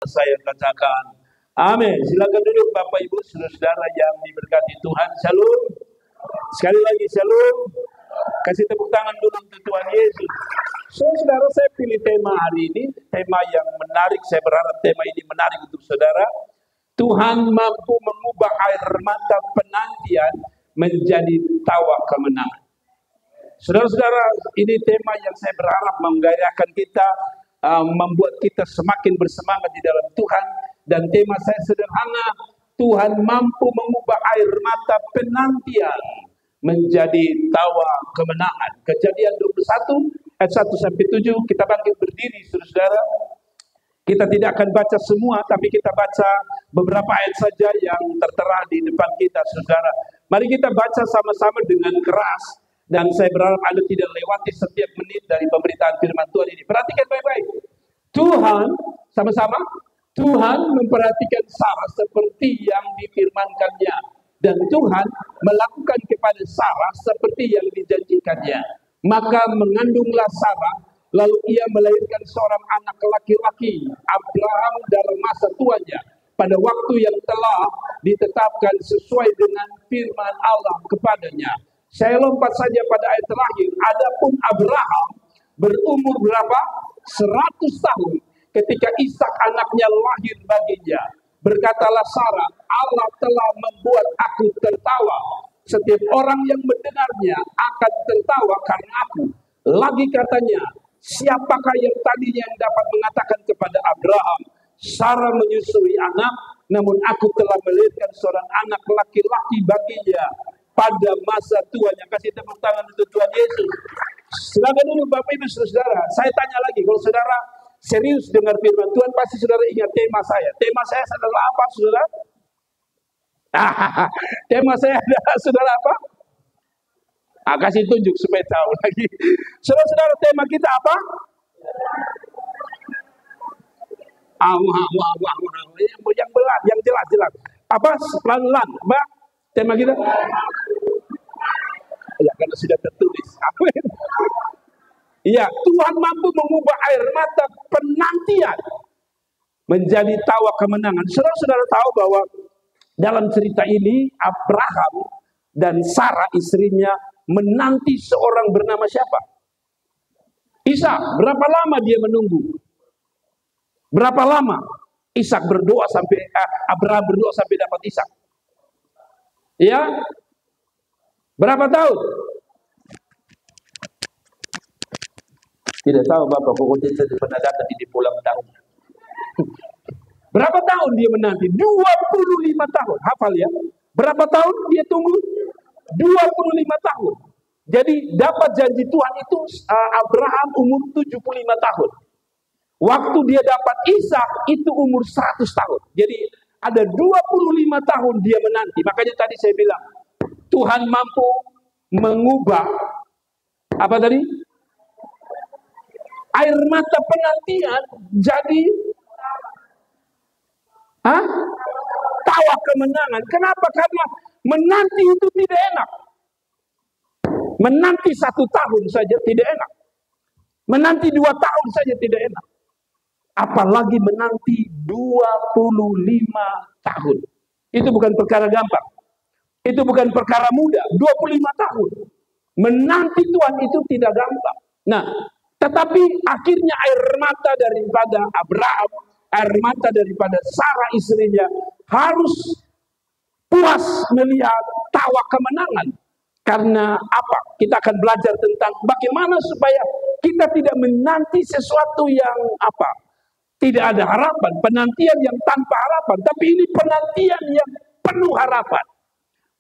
Saya katakan amin. Silakan duduk Bapak Ibu saudara yang diberkati Tuhan. Shalom. Sekali lagi shalom. Kasih tepuk tangan dulu untuk Tuhan Yesus. Saudara, saya pilih tema hari ini, tema yang menarik. Saya berharap tema ini menarik untuk saudara. Tuhan mampu mengubah air mata penantian menjadi tawa kemenangan. Saudara-saudara, ini tema yang saya berharap menggairahkan kita, membuat kita semakin bersemangat di dalam Tuhan. Dan tema saya sederhana, Tuhan mampu mengubah air mata penantian menjadi tawa kemenangan. Kejadian 21 ayat 1-7, kita bangkit berdiri saudara-saudara. Kita tidak akan baca semua, tapi kita baca beberapa ayat saja yang tertera di depan kita saudara. Mari kita baca sama-sama dengan keras. Dan saya berharap Anda tidak lewati setiap menit dari pemberitaan firman Tuhan ini. Perhatikan baik-baik. Tuhan, sama-sama, Tuhan memperhatikan Sarah seperti yang difirmankannya. Dan Tuhan melakukan kepada Sarah seperti yang dijanjikannya. Maka mengandunglah Sarah, lalu ia melahirkan seorang anak laki-laki, Abraham dalam masa tuanya, pada waktu yang telah ditetapkan sesuai dengan firman Allah kepadanya. Saya lompat saja pada ayat terakhir. Adapun Abraham berumur berapa? 100 tahun ketika Ishak anaknya lahir baginya. Berkatalah Sarah, Allah telah membuat aku tertawa. Setiap orang yang mendengarnya akan tertawa karena aku. Lagi katanya, siapakah yang tadinya yang dapat mengatakan kepada Abraham, Sarah menyusui anak, namun aku telah melahirkan seorang anak laki-laki baginya pada masa tuanya. Kasih tepuk tangan untuk Tuhan Yesus. Silakan dulu Bapak Ibu saudara. Saya tanya lagi, kalau saudara serius dengar firman Tuhan, pasti saudara ingat tema saya. Tema saya adalah apa saudara? Tema saya adalah saudara apa? Kasih tunjuk supaya tahu lagi. Saudara-saudara, tema kita apa? Yang belat, yang jelas. Apa? Pelan-pelan. Apa? Tema kita? Ya, karena sudah tertulis. Amin. Iya, Tuhan mampu mengubah air mata penantian menjadi tawa kemenangan. Saudara-saudara tahu bahwa dalam cerita ini Abraham dan Sarah istrinya menanti seorang bernama siapa? Ishak. Berapa lama dia menunggu? Berapa lama Ishak berdoa sampai Abraham berdoa sampai dapat Ishak? Ya, berapa tahun? Tidak tahu Bapak, pokoknya saya pernah datang di pulang tahun. Berapa tahun dia menanti? 25 tahun. Hafal ya. Berapa tahun dia tunggu? 25 tahun. Jadi dapat janji Tuhan itu Abraham umur 75 tahun. Waktu dia dapat Ishak itu umur 100 tahun. Jadi ada 25 tahun dia menanti. Makanya tadi saya bilang, Tuhan mampu mengubah apa tadi? Air mata penantian jadi tawa kemenangan. Kenapa? Karena menanti itu tidak enak. Menanti 1 tahun saja tidak enak. Menanti 2 tahun saja tidak enak. Apalagi menanti 25 tahun. Itu bukan perkara gampang. Itu bukan perkara mudah. 25 tahun. Menanti Tuhan itu tidak gampang. Nah, tetapi akhirnya air mata daripada Abraham, air mata daripada Sarah istrinya harus puas melihat tawa kemenangan. Karena apa? Kita akan belajar tentang bagaimana supaya kita tidak menanti sesuatu yang apa? Tidak ada harapan, penantian yang tanpa harapan. Tapi ini penantian yang penuh harapan.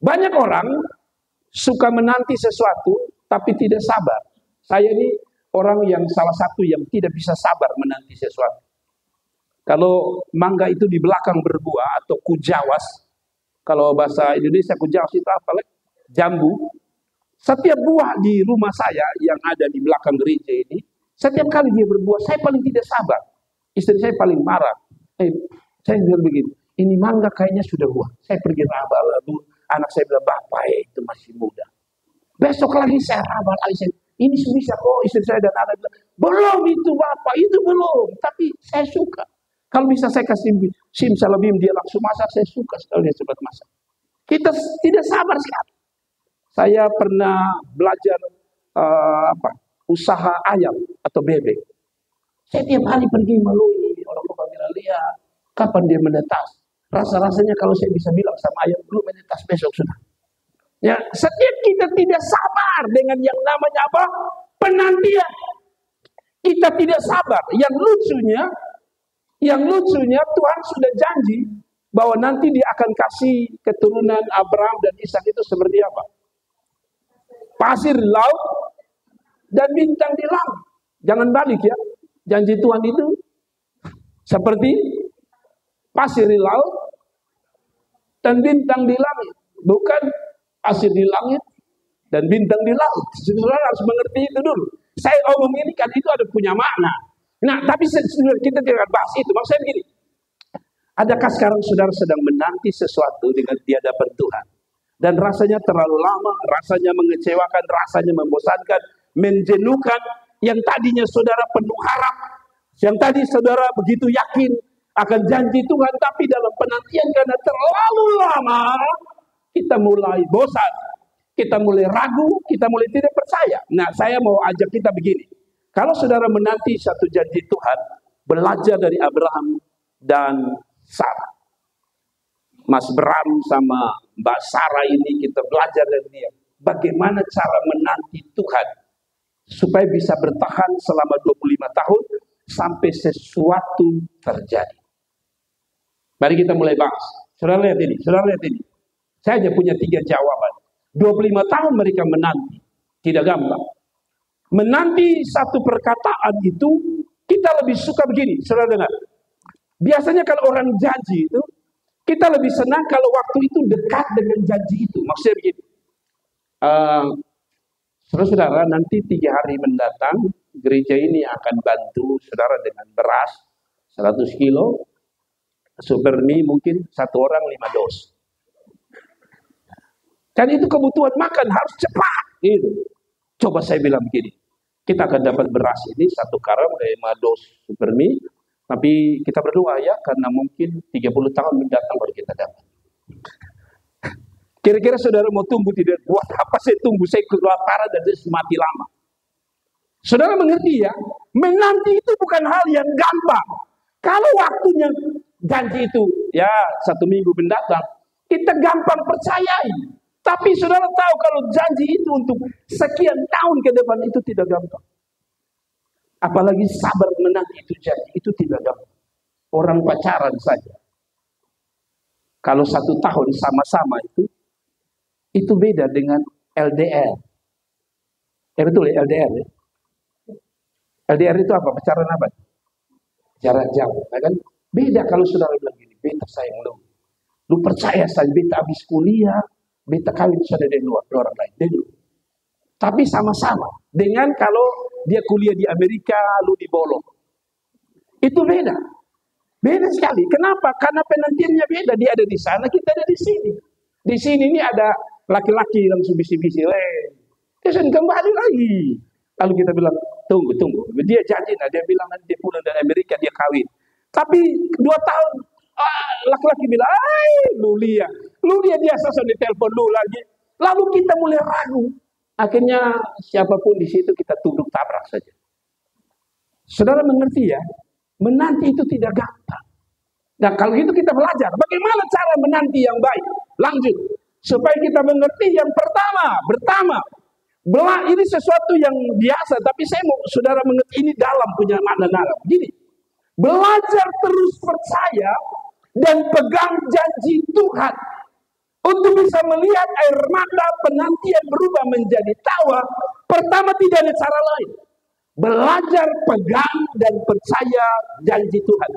Banyak orang suka menanti sesuatu tapi tidak sabar. Saya ini orang yang salah satu yang tidak bisa sabar menanti sesuatu. Kalau mangga itu di belakang berbuah atau kujawas, kalau bahasa Indonesia kujawas itu apa? Jambu. Setiap buah di rumah saya yang ada di belakang gereja ini, setiap kali dia berbuah, saya paling tidak sabar. Istri saya paling marah. Saya bilang begini, ini mangga kayaknya sudah buah. Saya pergi rabal, lalu anak saya bilang, Bapak itu masih muda. Besok lagi saya rabal lagi. Ini bisa kok, istri saya dan anak bilang, belum itu Bapak, itu belum. Tapi saya suka. Kalau bisa saya kasih simsalabim, dia langsung masak. Saya suka sekali dia cepat masak. Kita tidak sabar sekali. Saya pernah belajar usaha ayam atau bebek. Saya tiap hari pergi melalui orang tua bilang, lihat kapan dia menetas. Rasa-rasanya kalau saya bisa bilang sama ayam, belum menetas besok sudah. Ya, setiap kita tidak sabar dengan yang namanya apa? Penantian. Kita tidak sabar. Yang lucunya Tuhan sudah janji bahwa nanti dia akan kasih keturunan Abraham dan Ishak itu seperti apa? Pasir di laut dan bintang di langit. Jangan balik ya. Janji Tuhan itu seperti pasir di laut dan bintang di langit. Bukan pasir di langit dan bintang di laut. Saudara harus mengerti itu dulu. Saya omong ini kan itu ada punya makna. Nah, tapi kita tidak bahas itu. Maksudnya begini. Adakah sekarang saudara sedang menanti sesuatu dengan tiada Tuhan? Dan rasanya terlalu lama, rasanya mengecewakan, rasanya membosankan, menjenuhkan. Yang tadinya saudara penuh harap, yang tadi saudara begitu yakin akan janji Tuhan, tapi dalam penantian karena terlalu lama, kita mulai bosan, kita mulai ragu, kita mulai tidak percaya. Nah, saya mau ajak kita begini. Kalau saudara menanti satu janji Tuhan, belajar dari Abraham dan Sarah. Mas Bram sama Mbak Sarah ini kita belajar dari dia. Bagaimana cara menanti Tuhan supaya bisa bertahan selama 25 tahun sampai sesuatu terjadi. Mari kita mulai bahas. Saudara lihat ini. Saya hanya punya 3 jawaban. 25 tahun mereka menanti. Tidak gampang. Menanti satu perkataan itu, kita lebih suka begini. Saudara dengar. Biasanya kalau orang janji itu, kita lebih senang kalau waktu itu dekat dengan janji itu. Maksudnya begini. Saudara, nanti 3 hari mendatang, gereja ini akan bantu saudara dengan beras 100 kilo, super mie mungkin 1 orang 5 dos. Kan itu kebutuhan makan harus cepat. Gitu. Coba saya bilang begini, kita akan dapat beras ini 1 karung 5 dos super mie, tapi kita berdoa ya, karena mungkin 30 tahun mendatang baru kita dapat. Kira-kira saudara mau tunggu tidak? Buat apa saya tunggu? Saya kelaparan dan saya mati lama. Saudara mengerti ya? Menanti itu bukan hal yang gampang. Kalau waktunya janji itu ya 1 minggu mendatang, kita gampang percayai. Tapi saudara tahu kalau janji itu untuk sekian tahun ke depan itu tidak gampang. Apalagi sabar menanti itu janji, itu tidak gampang. Orang pacaran saja. Kalau 1 tahun sama-sama itu beda dengan LDR. Ya betul ya, LDR ya. LDR itu apa? Pacaran apa? Jarak jauh. Ya kan? Beda kalau saudara bilang gini, beta sayang lu percaya saya, beta habis kuliah, beta kawin sudah dari orang lain. Dulu. Tapi sama-sama. Dengan kalau dia kuliah di Amerika, lu di Bolong. Itu beda. Beda sekali. Kenapa? Karena penantiannya beda. Dia ada di sana, kita ada di sini. Di sini ini ada laki-laki langsung bisi-bisi. Dia kembali lagi. Lalu kita bilang, tunggu. Dia janji, dia bilang nanti dia pulang dari Amerika, dia kawin. Tapi 2 tahun, laki-laki bilang, lu lihat dia sosok di telepon lu lagi. Lalu kita mulai ragu. Akhirnya siapapun di situ kita tunduk tabrak saja. Saudara mengerti ya? Menanti itu tidak gampang. Nah kalau itu kita belajar. Bagaimana cara menanti yang baik? Lanjut. Supaya kita mengerti yang pertama. Ini sesuatu yang biasa. Tapi saya mau saudara mengerti ini dalam punya makna dalam. Gini. Belajar terus percaya dan pegang janji Tuhan. Untuk bisa melihat air mata penantian berubah menjadi tawa. Pertama tidak ada cara lain. Belajar pegang dan percaya janji Tuhan.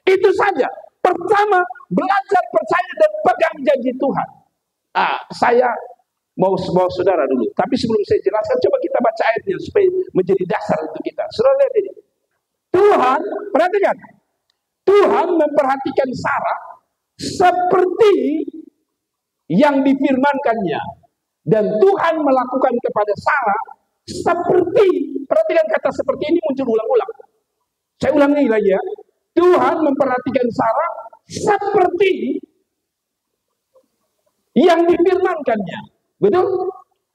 Itu saja. Pertama, belajar percaya dan pegang janji Tuhan. Saya mau saudara dulu. Tapi sebelum saya jelaskan, coba kita baca ayatnya supaya menjadi dasar untuk kita. Saudara lihat ini. Tuhan, perhatikan. Tuhan memperhatikan Sarah seperti yang difirmankannya. Dan Tuhan melakukan kepada Sarah seperti, perhatikan kata seperti ini muncul ulang-ulang. Saya ulangi lagi ya. Tuhan memperhatikan Sarah seperti yang difirmankannya. Betul?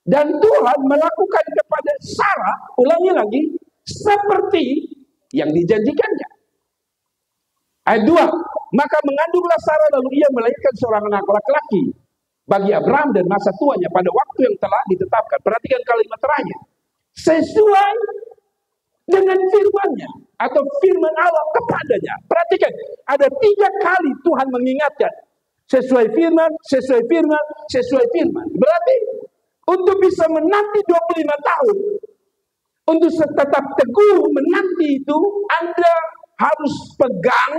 Dan Tuhan melakukan kepada Sarah, ulangi lagi, seperti yang dijanjikannya. Ayat 2, maka mengandunglah Sarah lalu ia melahirkan seorang anak laki-laki bagi Abraham dan masa tuanya pada waktu yang telah ditetapkan. Perhatikan kalimat terakhir. Sesuai dengan firman-Nya atau firman Allah kepadanya. Perhatikan, ada 3 kali Tuhan mengingatkan. Sesuai firman, sesuai firman, sesuai firman. Berarti untuk bisa menanti 25 tahun, untuk tetap teguh menanti itu, Anda harus pegang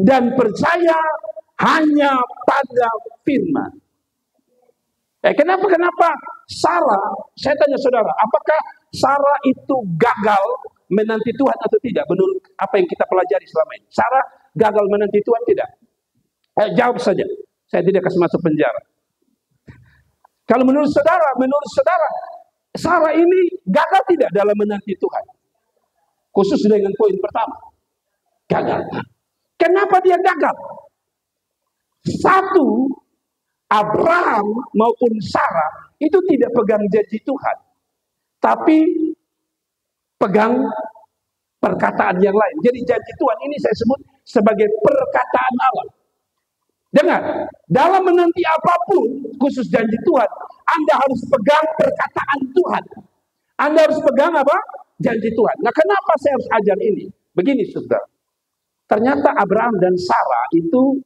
dan percaya hanya pada firman. Kenapa Sarah, saya tanya saudara, apakah Sarah itu gagal menanti Tuhan atau tidak? Menurut apa yang kita pelajari selama ini, Sarah gagal menanti Tuhan tidak? Jawab saja, saya tidak kasih masuk penjara. Kalau menurut saudara, Sarah ini gagal tidak dalam menanti Tuhan? Khusus dengan poin pertama, gagal. Kenapa dia gagal? Satu, Abraham maupun Sarah itu tidak pegang janji Tuhan, tapi pegang perkataan yang lain. Jadi janji Tuhan ini saya sebut sebagai perkataan Allah. Dengar, dalam menanti apapun, khusus janji Tuhan, Anda harus pegang perkataan Tuhan. Anda harus pegang apa? Janji Tuhan. Nah, kenapa saya harus ajar ini? Begini, saudara. Ternyata Abraham dan Sarah itu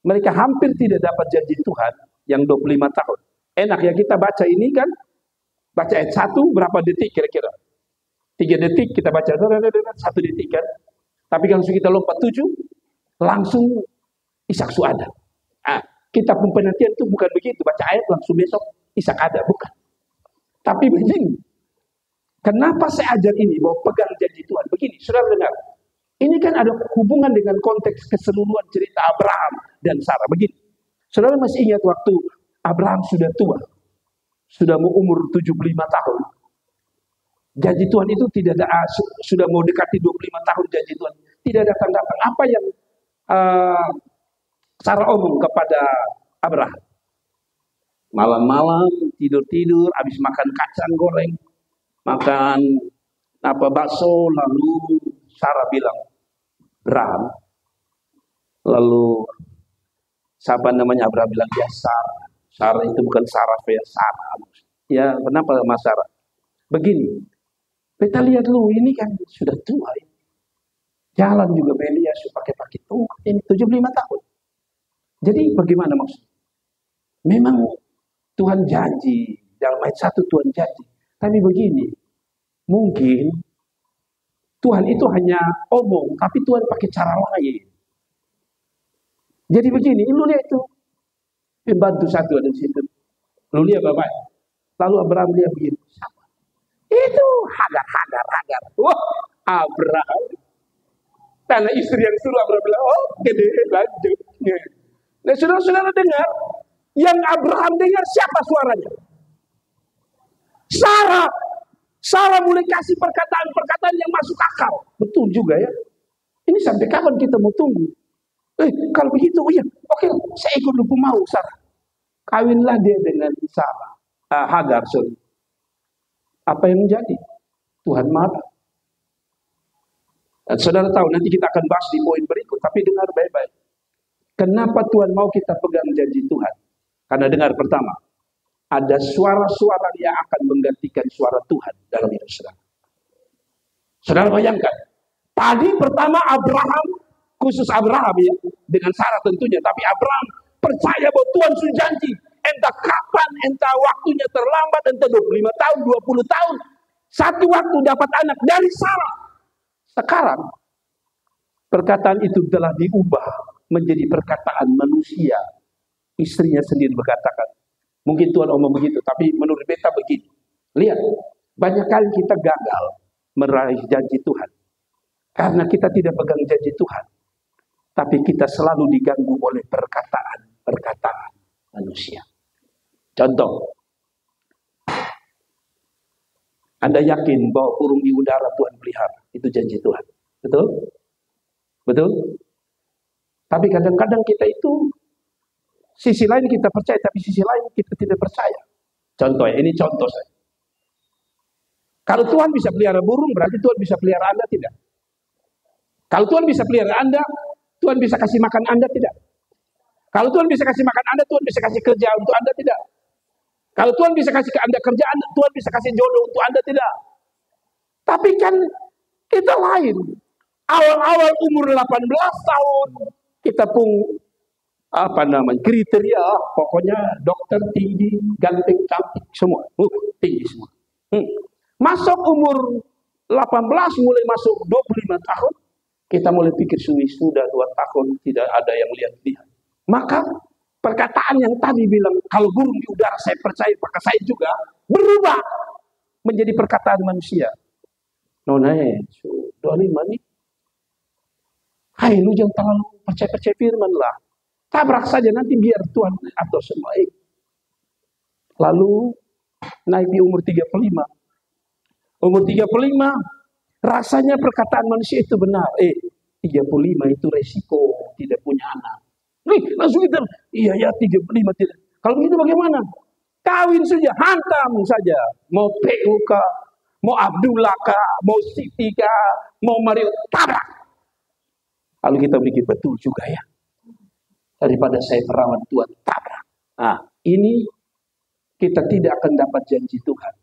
mereka hampir tidak dapat janji Tuhan yang 25 tahun. Enak ya kita baca ini kan, baca ayat 1 berapa detik kira-kira? 3 detik kita baca, 1 detik kan. Tapi kalau kita lompat 7, langsung Ishak ada. Kita pun penantian itu bukan begitu, baca ayat langsung besok Ishak ada, bukan. Tapi begini, kenapa saya ajar ini bahwa pegang janji Tuhan? Begini, saudara dengar. Ini kan ada hubungan dengan konteks keseluruhan cerita Abraham dan Sarah. Begini, saudara masih ingat waktu Abraham sudah tua, sudah mau umur 75 tahun. Janji Tuhan itu tidak ada, sudah mau dekati 25 tahun janji Tuhan. Tidak datang-datang. Apa yang Sarah omong kepada Abraham? Malam-malam tidur-tidur, habis makan kacang goreng, makan bakso, lalu Sarah bilang, Abraham. Lalu siapa namanya Abraham bilang, ya Sarah. Sarah itu bukan Sarah, ya Sarah. Ya, kenapa Mas Sarah? Begini, kita lihat lu ini kan sudah tua. Jalan juga Elias pakai tongkat ini 75 tahun. Jadi bagaimana maksudnya? Memang Tuhan janji, dalam ayat 1 Tuhan janji. Tapi begini, mungkin Tuhan itu hanya omong, tapi Tuhan pakai cara lain. Jadi begini, lu lihat itu, pembantu satu ada di situ. Lu lihat Bapak. Lalu Abraham lihat begini, siapa? Itu Hagar. Wah, Abraham. Karena istri yang suruh Abraham bilang, oh gede, lanjut. Nah, saudara-saudara dengar, yang Abraham dengar siapa suaranya? Sarah. Sarah mulai kasih perkataan-perkataan yang masuk akal. Betul juga ya. Ini sampai kapan kita mau tunggu? Kalau begitu, oh iya, oke, saya ikut lupa mau Sarah. Kawinlah dia dengan Sarah. Hagar, sorry. Apa yang menjadi? Tuhan marah. Dan saudara tahu, nanti kita akan bahas di poin berikut, tapi dengar baik-baik. Kenapa Tuhan mau kita pegang janji Tuhan? Karena dengar pertama, ada suara-suara yang akan menggantikan suara Tuhan dalam hidup saudara. Saudara bayangkan, tadi pertama Abraham, khusus Abraham ya, dengan Sarah tentunya, tapi Abraham percaya bahwa Tuhan sudah janji. Entah kapan, entah waktunya terlambat, entah 25 tahun, 20 tahun, satu waktu dapat anak dari Sarah. Sekarang, perkataan itu telah diubah menjadi perkataan manusia. Istrinya sendiri berkatakan, mungkin Tuhan omong begitu, tapi menurut beta begini. Lihat, banyak kali kita gagal meraih janji Tuhan. Karena kita tidak pegang janji Tuhan. Tapi kita selalu diganggu oleh perkataan manusia. Contoh, Anda yakin bahwa burung di udara Tuhan pelihara? Itu janji Tuhan. Betul? Betul? Tapi kadang-kadang kita itu, sisi lain kita percaya, tapi sisi lain kita tidak percaya. Contoh ya, ini contoh saya. Kalau Tuhan bisa pelihara burung, berarti Tuhan bisa pelihara Anda tidak? Kalau Tuhan bisa pelihara Anda, Tuhan bisa kasih makan Anda tidak? Kalau Tuhan bisa kasih makan Anda, Tuhan bisa kasih kerja untuk Anda tidak? Kalau Tuhan bisa kasih ke Anda kerjaan, Tuhan bisa kasih jodoh untuk Anda tidak? Tapi kan kita lain. Awal-awal umur 18 tahun, kita pun kriteria, pokoknya dokter tinggi, ganteng, cantik, semua. Tinggi semua. Masuk umur 18, mulai masuk 25 tahun, kita mulai pikir sudah 2 tahun, tidak ada yang lihat-lihat. Maka perkataan yang tadi bilang, kalau burung di udara saya percaya, maka saya juga berubah menjadi perkataan manusia. Hai, lu jangan terlalu percaya firman lah. Tabrak saja, nanti biar Tuhan atur semua. Lalu naik di umur 35. Umur 35, rasanya perkataan manusia itu benar. 35 itu resiko tidak punya anak. Langsung kita, iya 35 tidak. Kalau begitu bagaimana? Kawin saja, hantam saja. Mau PUK, mau Abdullah kah, mau Siti kah, mau Mario, tabrak. Lalu kita pikir betul juga ya. Daripada saya merawat Tuhan, tabrak. Nah, ini kita tidak akan dapat janji Tuhan.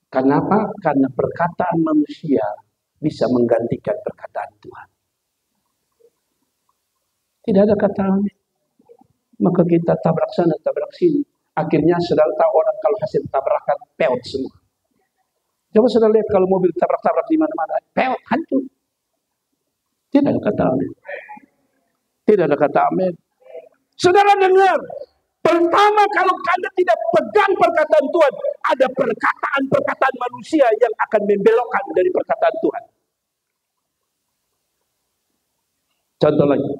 Kenapa? Karena perkataan manusia bisa menggantikan perkataan Tuhan. Tidak ada kata amin. Maka kita tabrak sana, tabrak sini. Akhirnya saudara tahu orang kalau hasil tabrakan, peot semua. Coba saudara lihat kalau mobil tabrak-tabrak di mana-mana, peot, hancur. Tidak ada kata amin. Tidak ada kata amin. Saudara dengar, pertama kalau Anda tidak pegang perkataan Tuhan, ada perkataan-perkataan manusia yang akan membelokkan dari perkataan Tuhan. Contoh lagi.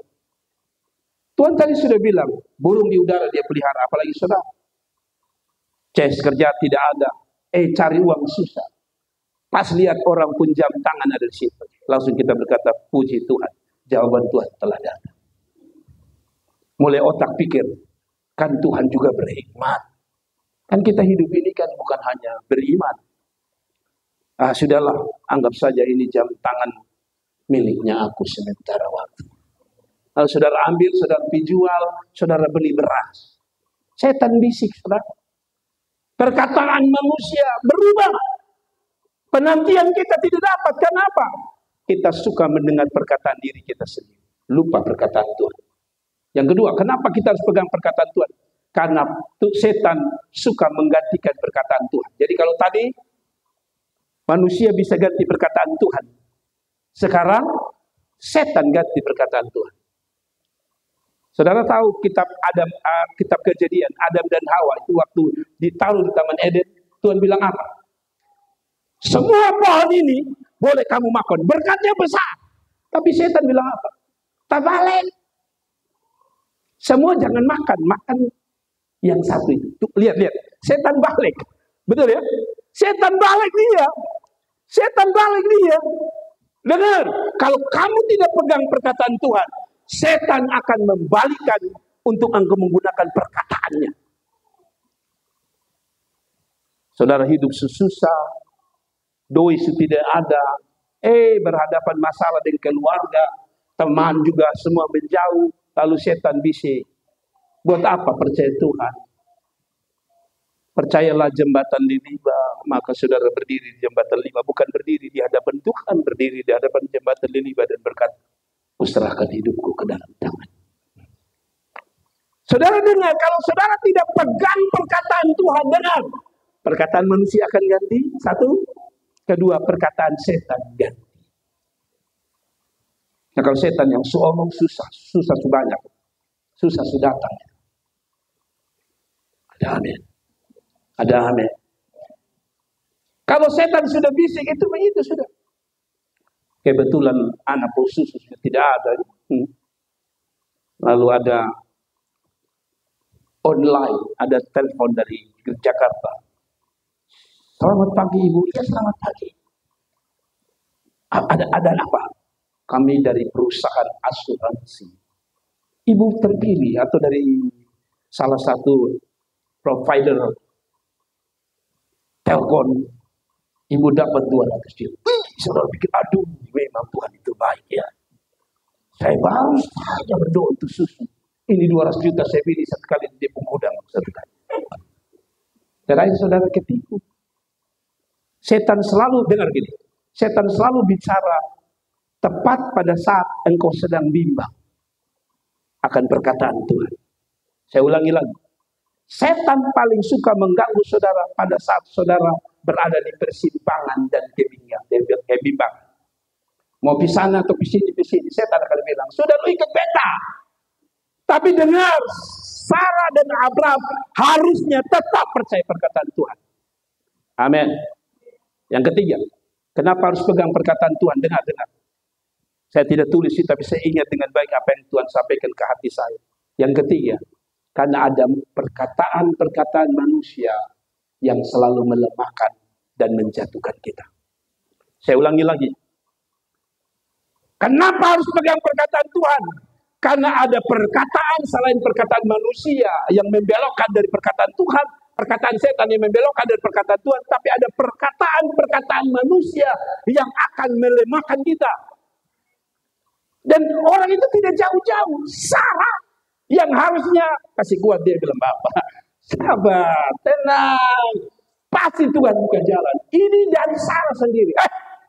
Tuhan tadi sudah bilang, burung di udara dia pelihara, apalagi saudara. Kerja tidak ada. Cari uang susah. Pas lihat orang pun jam tangan ada di situ. Langsung kita berkata, puji Tuhan. Jawaban Tuhan telah datang. Mulai otak pikir, kan Tuhan juga berhikmat. Kan kita hidup ini kan bukan hanya beriman. Sudahlah, anggap saja ini jam tangan miliknya aku sementara waktu. Lalu saudara ambil, saudara jual, saudara beli beras. Setan bisik, saudara. Perkataan manusia berubah. Penantian kita tidak dapat. Kenapa? Kita suka mendengar perkataan diri kita sendiri. Lupa perkataan Tuhan. Yang kedua, kenapa kita harus pegang perkataan Tuhan? Karena setan suka menggantikan perkataan Tuhan. Jadi kalau tadi manusia bisa ganti perkataan Tuhan. Sekarang setan ganti perkataan Tuhan. Saudara tahu kitab Kejadian, Adam dan Hawa itu waktu ditaruh di Taman Eden, Tuhan bilang apa? Semua pohon ini boleh kamu makan, berkatnya besar. Tapi setan bilang apa? Terbalik. Semua jangan makan yang satu itu. Tuh, lihat, setan balik. Betul ya? Setan balik dia. Dengar, kalau kamu tidak pegang perkataan Tuhan, setan akan membalikan untuk engkau menggunakan perkataannya. Saudara hidup susah, doi tidak ada, berhadapan masalah dengan keluarga, teman juga semua menjauh, lalu setan bisik. Buat apa percaya Tuhan? Percayalah jembatan Liliba, maka saudara berdiri di jembatan Liliba, bukan berdiri di hadapan Tuhan, berdiri di hadapan jembatan Liliba dan berkata, kuserahkan hidupku ke dalam tangan. Saudara dengar, kalau saudara tidak pegang perkataan Tuhan, dengar, perkataan manusia akan ganti, satu. Kedua, perkataan setan ganti. Nah kalau setan yang omong susah sebanyak, susah sudah datang. Ada amin. Kalau setan sudah bisik itu begitu sudah. Kebetulan anak susu sudah tidak ada. Lalu ada online, ada telepon dari Jakarta. Selamat pagi Ibu. Ya selamat pagi. Ada apa? kami dari perusahaan asuransi. Ibu terpilih atau dari salah satu provider telkom, ibu dapat 200 juta. Saudara pikir, aduh, memang Tuhan itu baik ya. Saya baru saja berdoa untuk susu. Ini 200 juta saya pilih satu kali di gudang satu kali. Terakhir saudara ketipu. Setan selalu, dengar gini, setan selalu bicara tepat pada saat engkau sedang bimbang akan perkataan Tuhan. Saya ulangi lagi. Setan paling suka mengganggu saudara pada saat saudara berada di persimpangan dan kebimbangan. Mau di sana atau di sini, setan akan bilang, sudah lu ikut beta. Tapi dengar, Sarah dan Abraham harusnya tetap percaya perkataan Tuhan. Amin. Yang ketiga, kenapa harus pegang perkataan Tuhan? Dengar. Saya tidak tulis itu, tapi saya ingat dengan baik apa yang Tuhan sampaikan ke hati saya. Yang ketiga, karena ada perkataan-perkataan manusia yang selalu melemahkan dan menjatuhkan kita. Saya ulangi lagi. Kenapa harus pegang perkataan Tuhan? Karena ada perkataan selain perkataan manusia yang membelokkan dari perkataan Tuhan, perkataan setan yang membelokkan dari perkataan Tuhan, tapi ada perkataan-perkataan manusia yang akan melemahkan kita. Dan orang itu tidak jauh-jauh. Sarah yang harusnya kasih kuat, dia bilang, Bapak, sabar, tenang, pasti Tuhan buka jalan. Ini dari Sarah sendiri.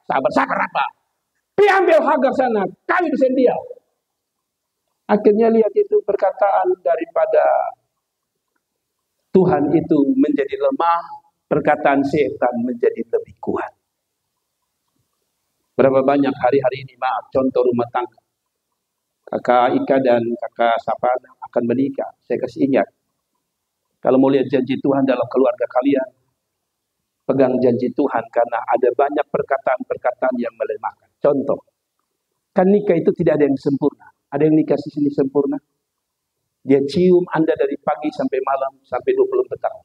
Sabar apa? Ambil Hagar sana, kawin dengan dia. Akhirnya lihat itu perkataan daripada Tuhan itu menjadi lemah, perkataan setan menjadi lebih kuat. Berapa banyak hari-hari ini, maaf, contoh rumah tangga. Kakak Ika dan kakak Sapana akan menikah. Saya kasih ingat, kalau mau lihat janji Tuhan dalam keluarga kalian, pegang janji Tuhan karena ada banyak perkataan-perkataan yang melemahkan. Contoh, kan nikah itu tidak ada yang sempurna. Ada yang nikah di sini sempurna. Dia cium Anda dari pagi sampai malam, sampai 24 tahun.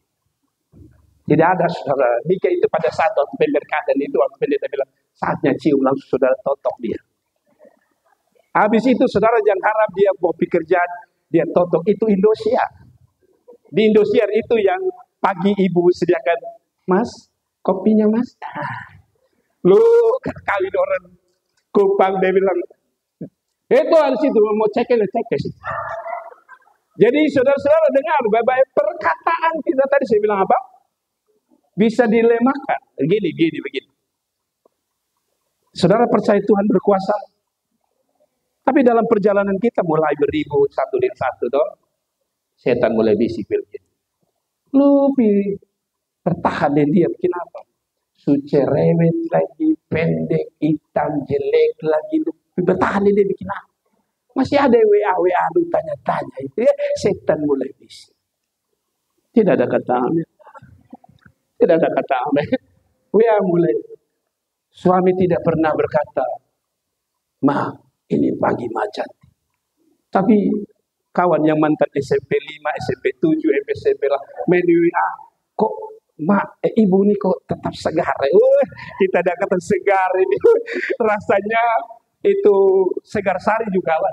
Tidak ada, saudara. Nikah itu pada saat waktu pemberkatan itu, waktu pendeta bilang, saatnya cium, langsung saudara totok dia. Habis itu saudara jangan harap dia mau pekerjaan, dia totok. Itu Indosiar. Di Indosiar itu yang pagi ibu sediakan, Mas, kopinya Mas. Lu kawin orang Kupang, dia bilang, itu harus itu, mau cek. Jadi saudara-saudara dengar, baik-baik perkataan kita tadi saya bilang apa? Bisa dilemahkan. Begini. Saudara percaya Tuhan berkuasa. Tapi dalam perjalanan kita mulai beribut satu demi satu, setan mulai bisik begini. Lu bertahan dan dia bikin apa? Sucerewet lagi, pendek, hitam, jelek lagi, lu bertahan dia bikin apa? Masih ada WA lu tanya-tanya itu ya, setan mulai bisik. Tidak ada kata amin. WA mulai. Suami tidak pernah berkata, Ma, ini pagi macet. Tapi kawan yang mantan SMP 5, SMP 7, SMP lah, main WA, kok ibu ini kok tetap segar. Kita ada kata segar ini. Rasanya itu segar sari juga lah.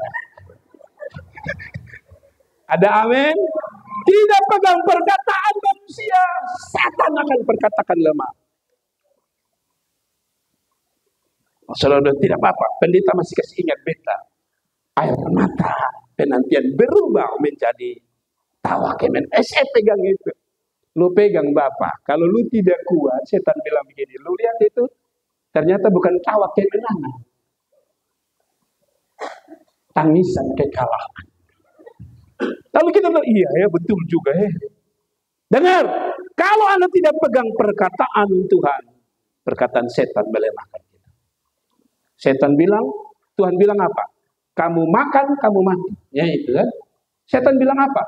Ada amin? Tidak pegang perkataan manusia, setan akan perkatakan lemah. Saudara tidak apa-apa, pendeta masih kasih ingat beta. Air mata penantian berubah menjadi tawa kemen. Saya pegang itu. Lu pegang Bapak. Kalau lu tidak kuat, setan bilang begini. Lu lihat itu, ternyata bukan tawa kemenangan. Tangisan kekalahan. Lalu kita bilang, iya ya betul juga ya. Dengar, kalau Anda tidak pegang perkataan Tuhan, perkataan setan melemahkan kita. Setan bilang, Tuhan bilang apa? Kamu makan, kamu mati. Ya itu kan. Setan bilang apa?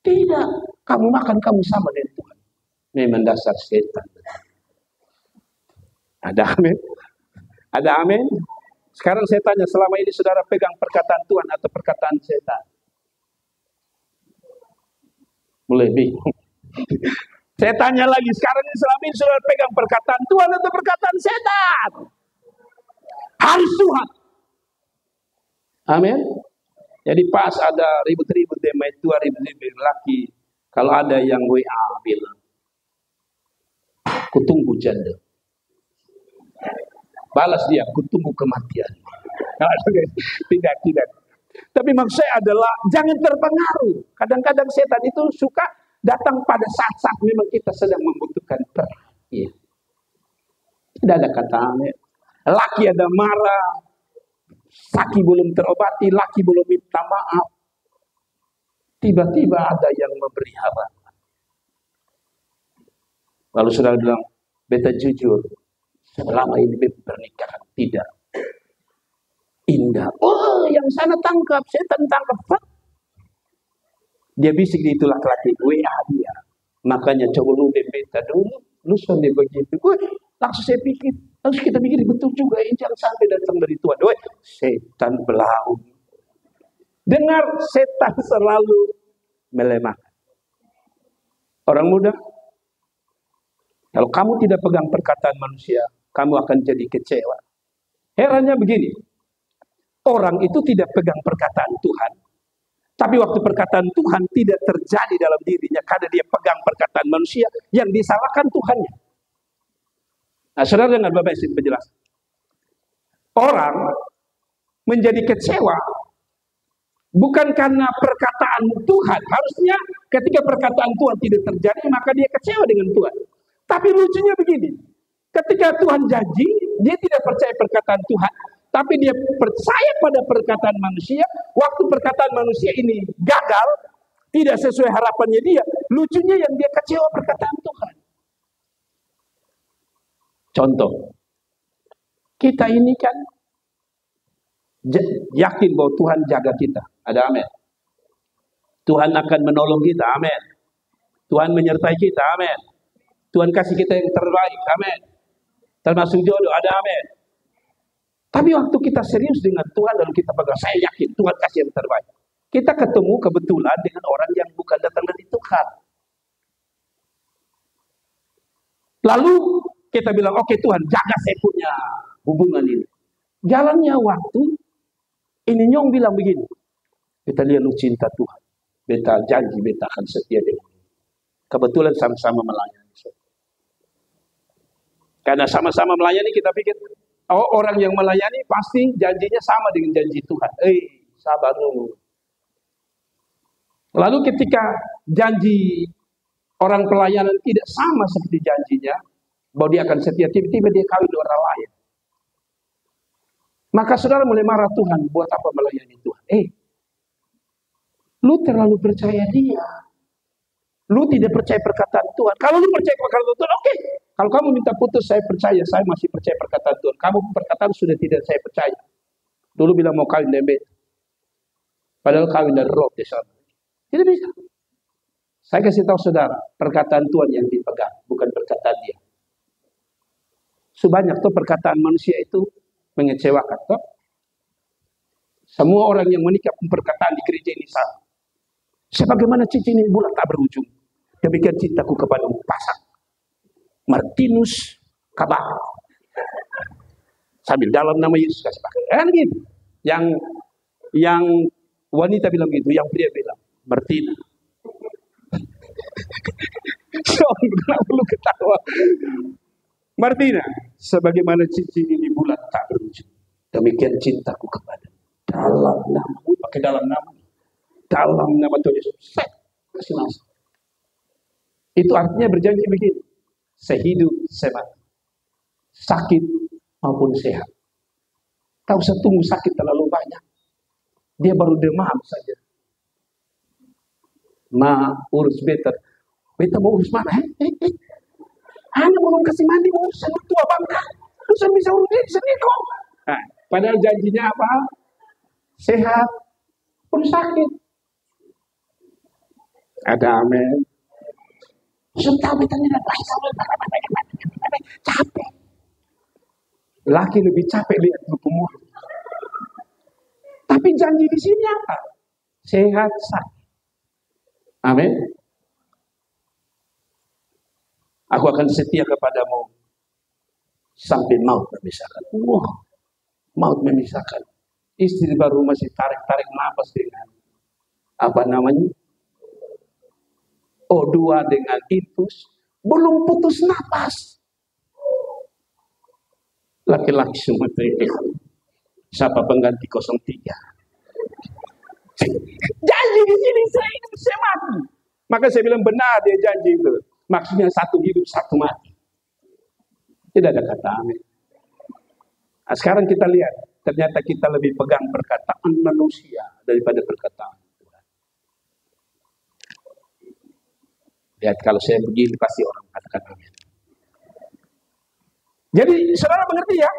Tidak, kamu makan, kamu sama dengan Tuhan. Memang dasar setan. Ada amin? Ada amin? Sekarang saya tanya, selama ini saudara pegang perkataan Tuhan atau perkataan setan? Mulai bingung. Saya tanya lagi, sekarang ini selama ini saudara pegang perkataan Tuhan atau perkataan setan? Harus Tuhan. Amin. Jadi pas ada ribut-ribut deh, tua ribut-ribut laki. Kalau ada yang WA bilang, kutunggu janda. Balas dia, kutunggu kematian. Tidak. Tapi maksud saya adalah jangan terpengaruh. Kadang-kadang setan itu suka datang pada saat-saat memang kita sedang membutuhkan perhatian. Tidak ada kata amin. Laki ada marah, laki belum terobati, laki belum minta maaf. Tiba-tiba ada yang memberi harapan. Lalu saudara bilang, beta jujur, selama ini beta pernikahan tidak indah. Oh, yang sana tangkap, setan tangkap. Dia bisik di itu laki-laki, WA dia. Makanya coba lu beta dulu, lu sampai begitu. Langsung saya pikir, langsung kita pikir betul juga, ini jangan sampai datang dari Tuhan. Setan belaung. Dengar, setan selalu melemahkan. Orang muda, kalau kamu tidak pegang perkataan manusia, kamu akan jadi kecewa. Herannya begini, orang itu tidak pegang perkataan Tuhan, tapi waktu perkataan Tuhan tidak terjadi dalam dirinya karena dia pegang perkataan manusia, yang disalahkan Tuhannya. Nah, saudara dengar Bapak Ibu penjelasan. Orang menjadi kecewa bukan karena perkataan Tuhan. Harusnya ketika perkataan Tuhan tidak terjadi, maka dia kecewa dengan Tuhan. Tapi lucunya begini, ketika Tuhan janji, dia tidak percaya perkataan Tuhan, tapi dia percaya pada perkataan manusia. Waktu perkataan manusia ini gagal, tidak sesuai harapannya dia, lucunya yang dia kecewa perkataan Tuhan. Contoh, kita ini kan yakin bahwa Tuhan jaga kita. Ada amin. Tuhan akan menolong kita. Amin. Tuhan menyertai kita. Amin. Tuhan kasih kita yang terbaik. Amin. Termasuk jodoh. Ada amin. Tapi waktu kita serius dengan Tuhan lalu kita pegang, saya yakin Tuhan kasih yang terbaik. Kita ketemu kebetulan dengan orang yang bukan datang dari Tuhan. Lalu kita bilang, oke Tuhan, jaga saya punya hubungan ini. Jalannya waktu, ini Nyong bilang begini, kita lihat lu cinta Tuhan, beta janji beta akan setia dengan dia. Kebetulan sama-sama melayani. Karena sama-sama melayani kita pikir, oh, orang yang melayani pasti janjinya sama dengan janji Tuhan. Sabar dulu. Lalu ketika janji orang pelayanan tidak sama seperti janjinya, bahwa dia akan setia, tiba-tiba dia kawin dengan orang lain. Maka saudara mulai marah, Tuhan, buat apa melayani Tuhan? Lu terlalu percaya dia. Lu tidak percaya perkataan Tuhan. Kalau lu percaya perkataan Tuhan, oke. Kalau kamu minta putus, saya percaya, saya masih percaya perkataan Tuhan. Kamu perkataan sudah tidak saya percaya. Dulu bilang mau kawin dengan beta. Padahal kawin dari roh di sana. Tidak bisa. Saya kasih tahu saudara, perkataan Tuhan yang dipegang, bukan perkataan dia. Sebanyak tuh perkataan manusia itu mengecewakan. Toh? Semua orang yang menikah perkataan di gereja ini sama. Sebagaimana cincin ini bulan tak berujung, demikian cintaku kepadamu. Pasang Martinus Kabah. Sambil dalam nama Yesus kasih pakai. Kan gitu. Yang wanita bilang gitu, yang pria bilang Martina. Kenapa lu ketawa? Martina, sebagaimana cincin ini bulan tak berujung, demikian cintaku kepadamu. Dalam nama, pakai dalam nama. Dalam nama Tuhan Yesus, saya kasih masuk. Itu artinya berjanji begini, sehidup, semati, sakit maupun sehat. Tak usah tunggu sakit terlalu banyak. Dia baru demam saja. Urus beta. Beta mau urus mana? Hanya belum kasih mandi, mau urus sama tua bangka. Lu bisa urus diri sendiri kok. Nah, padahal janjinya apa? Sehat pun sakit. Ada amin. Sudah beta tidak capek. Laki lebih capek lihat mulut. Tapi janji di sini apa? Sehat sakit. Amin. Aku akan setia kepadamu sampai maut memisahkan. Wah, maut memisahkan. Istri baru masih tarik-tarik napas dengan apa namanya? O2 dengan infus, belum putus napas. Laki-laki semua teriak. Siapa pengganti 03? Janji di sini saya hidup, saya mati. Maka saya bilang benar dia janji itu. Maksudnya satu hidup, satu mati. Tidak ada kata amin. Nah, sekarang kita lihat, ternyata kita lebih pegang perkataan manusia daripada perkataan Tuhan. Lihat kalau saya begini pasti orang katakan amin. Jadi saudara mengerti ya?